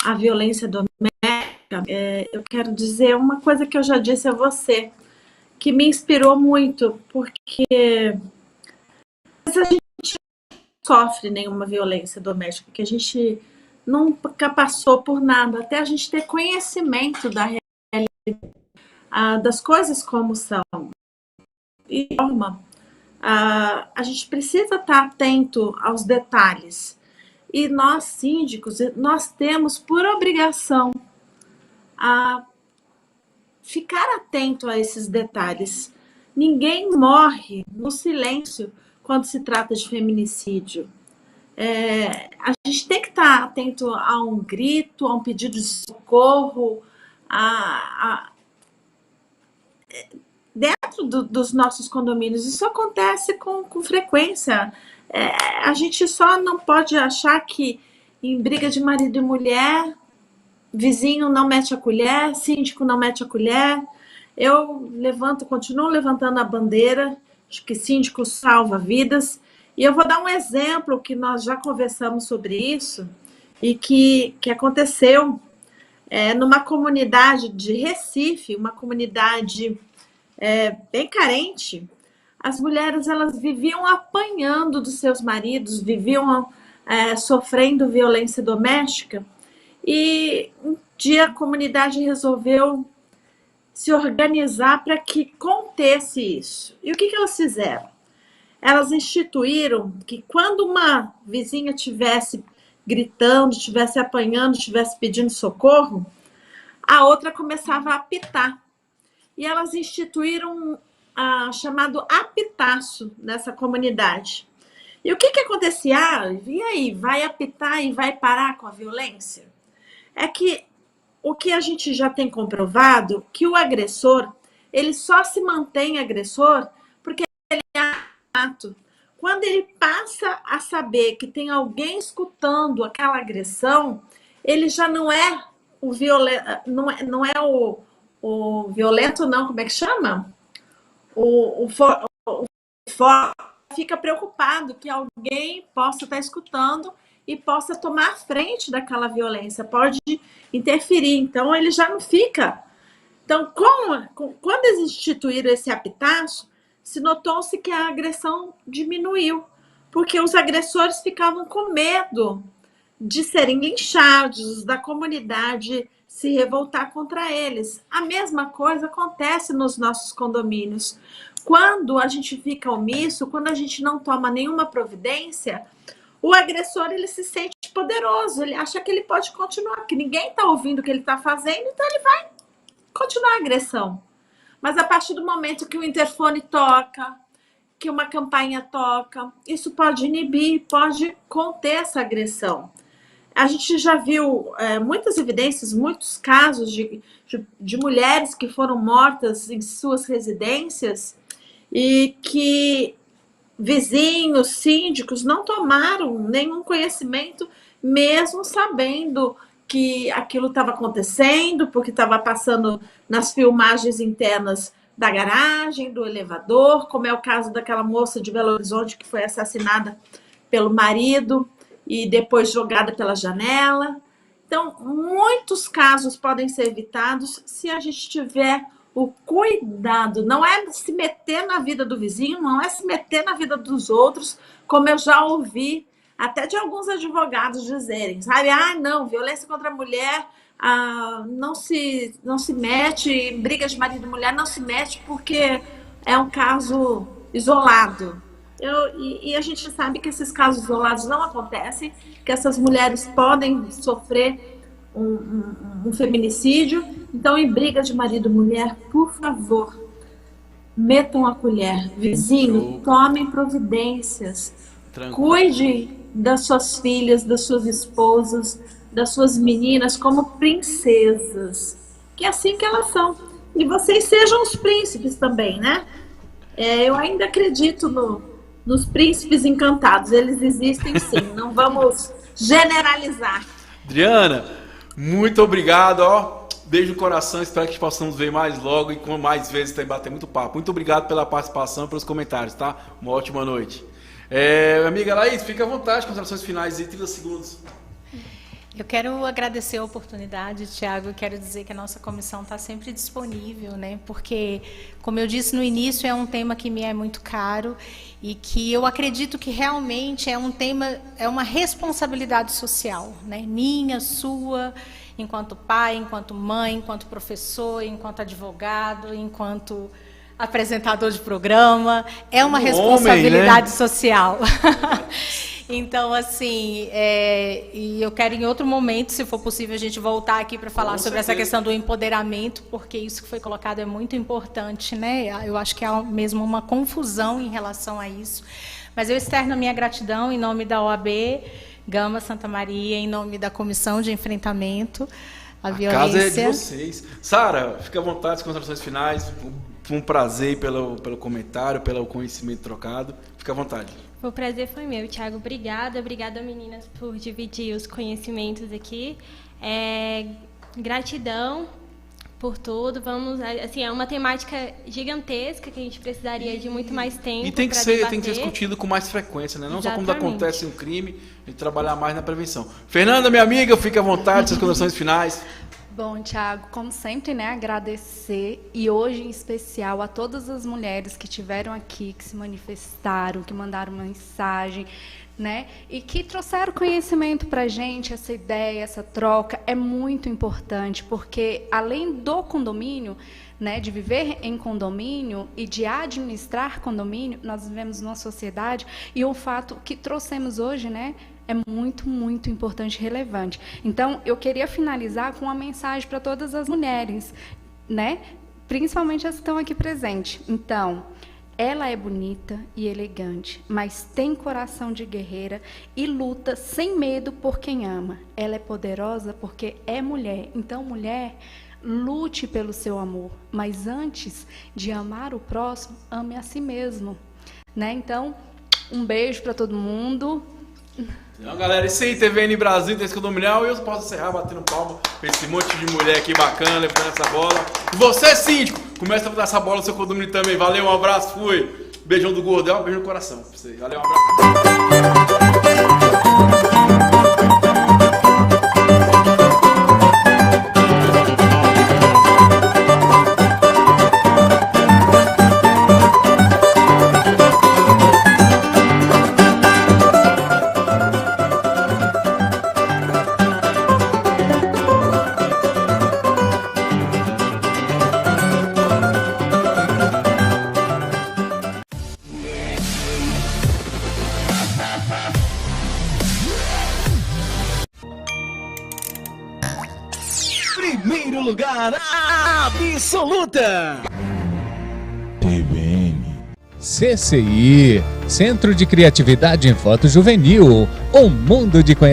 à violência doméstica, eu quero dizer uma coisa que eu já disse a você, que me inspirou muito, porque a gente não sofre nenhuma violência doméstica, que a gente nunca passou por nada, até a gente ter conhecimento da realidade, das coisas como são. E a gente precisa estar atento aos detalhes. E nós, síndicos, nós temos por obrigação a ficar atento a esses detalhes. Ninguém morre no silêncio quando se trata de feminicídio. A gente tem que estar atento a um grito, a um pedido de socorro, dentro dos nossos condomínios. Isso acontece com frequência. A gente só não pode achar que em briga de marido e mulher, vizinho não mete a colher, síndico não mete a colher. Eu continuo levantando a bandeira de que síndico salva vidas. E eu vou dar um exemplo que nós já conversamos sobre isso e que aconteceu numa comunidade de Recife, uma comunidade bem carente. As mulheres, elas viviam apanhando dos seus maridos, viviam sofrendo violência doméstica. E um dia a comunidade resolveu se organizar para que contesse isso. E o que elas fizeram? Elas instituíram que quando uma vizinha tivesse gritando, estivesse apanhando, estivesse pedindo socorro, a outra começava a apitar. E elas instituíram chamado apitaço nessa comunidade. E o que acontecia? E aí, vai apitar e vai parar com a violência? É que o que a gente já tem comprovado, que o agressor, ele só se mantém agressor porque ele é ato. Quando ele passa a saber que tem alguém escutando aquela agressão, ele já não é o violento, não é o violento, não, como é que chama? O fica preocupado que alguém possa estar escutando e possa tomar a frente daquela violência, pode interferir. Então, ele já não fica. Então, quando eles instituíram esse apitaço, se notou-se que a agressão diminuiu, porque os agressores ficavam com medo de serem linchados, da comunidade se revoltar contra eles. A mesma coisa acontece nos nossos condomínios. Quando a gente fica omisso, quando a gente não toma nenhuma providência, o agressor ele se sente poderoso, ele acha que ele pode continuar, que ninguém está ouvindo o que ele está fazendo, então ele vai continuar a agressão. Mas a partir do momento que o interfone toca, que uma campainha toca, isso pode inibir, pode conter essa agressão. A gente já viu muitas evidências, muitos casos de mulheres que foram mortas em suas residências e que vizinhos, síndicos não tomaram nenhum conhecimento, mesmo sabendo que aquilo estava acontecendo, porque estava passando nas filmagens internas da garagem, do elevador, como é o caso daquela moça de Belo Horizonte que foi assassinada pelo marido e depois jogada pela janela. Então, muitos casos podem ser evitados se a gente tiver o cuidado. Não é se meter na vida do vizinho, não é se meter na vida dos outros, como eu já ouvi até de alguns advogados dizerem, sabe? Não, violência contra a mulher não se mete, em brigas de marido e mulher não se mete porque é um caso isolado. E a gente sabe que esses casos isolados não acontecem, que essas mulheres podem sofrer um feminicídio. Então, em briga de marido e mulher, por favor, metam a colher. Vizinho, tomem providências. Tranquilo. Cuide das suas filhas, das suas esposas, das suas meninas como princesas, que é assim que elas são. E vocês sejam os príncipes também, né? Eu ainda acredito nos príncipes encantados. Eles existem sim, não vamos generalizar. Adriana, muito obrigado, ó. Beijo no coração, espero que possamos ver mais logo e com mais vezes também bater muito papo. Muito obrigado pela participação, pelos comentários, tá? Uma ótima noite. Amiga Laís, fica à vontade, considerações finais de 30 segundos. Eu quero agradecer a oportunidade, Tiago, eu quero dizer que a nossa comissão está sempre disponível, né? Porque, como eu disse no início, é um tema que me é muito caro e que eu acredito que realmente é um tema, é uma responsabilidade social, né? Minha, sua, enquanto pai, enquanto mãe, enquanto professor, enquanto advogado, enquanto apresentador de programa, é uma responsabilidade social. Então, assim, e eu quero em outro momento, se for possível, a gente voltar aqui para falar sobre essa questão do empoderamento, porque isso que foi colocado é muito importante, né? Eu acho que há mesmo uma confusão em relação a isso. Mas eu externo a minha gratidão em nome da OAB Gama Santa Maria, em nome da Comissão de Enfrentamento à Violência. A casa é de vocês. Sara, fica à vontade, as considerações finais. Foi um prazer pelo comentário, pelo conhecimento trocado. Fica à vontade. O prazer foi meu, Thiago. Obrigada, meninas, por dividir os conhecimentos aqui. Gratidão por tudo. Vamos, assim, é uma temática gigantesca que a gente precisaria de muito mais tempo. E tem que ser discutido com mais frequência, né? Não Exatamente. Só quando acontece um crime, a gente trabalhar mais na prevenção. Fernanda, minha amiga, fique à vontade, suas considerações finais. Bom, Tiago, como sempre, né, agradecer, e hoje em especial a todas as mulheres que estiveram aqui, que se manifestaram, que mandaram mensagem, né, e que trouxeram conhecimento para a gente. Essa ideia, essa troca é muito importante, porque além do condomínio, né, de viver em condomínio e de administrar condomínio, nós vivemos numa sociedade, e o fato que trouxemos hoje, né, é muito, muito importante e relevante. Então, eu queria finalizar com uma mensagem para todas as mulheres, né? Principalmente as que estão aqui presentes. Então, ela é bonita e elegante, mas tem coração de guerreira e luta sem medo por quem ama. Ela é poderosa porque é mulher. Então, mulher, lute pelo seu amor, mas antes de amar o próximo, ame a si mesmo, né? Então, um beijo para todo mundo. Então, galera, isso aí, TVN Brasil, tem esse condominial, e eu posso encerrar batendo palma pra esse monte de mulher aqui bacana, levantando essa bola. E você, síndico, começa a botar essa bola no seu condomínio também. Valeu, um abraço, fui. Beijão do Gordel, um beijo no coração pra você. Valeu, um abraço. Primeiro lugar, absoluta. TVN. CCI, Centro de Criatividade em Foto Juvenil, um mundo de conhecimento.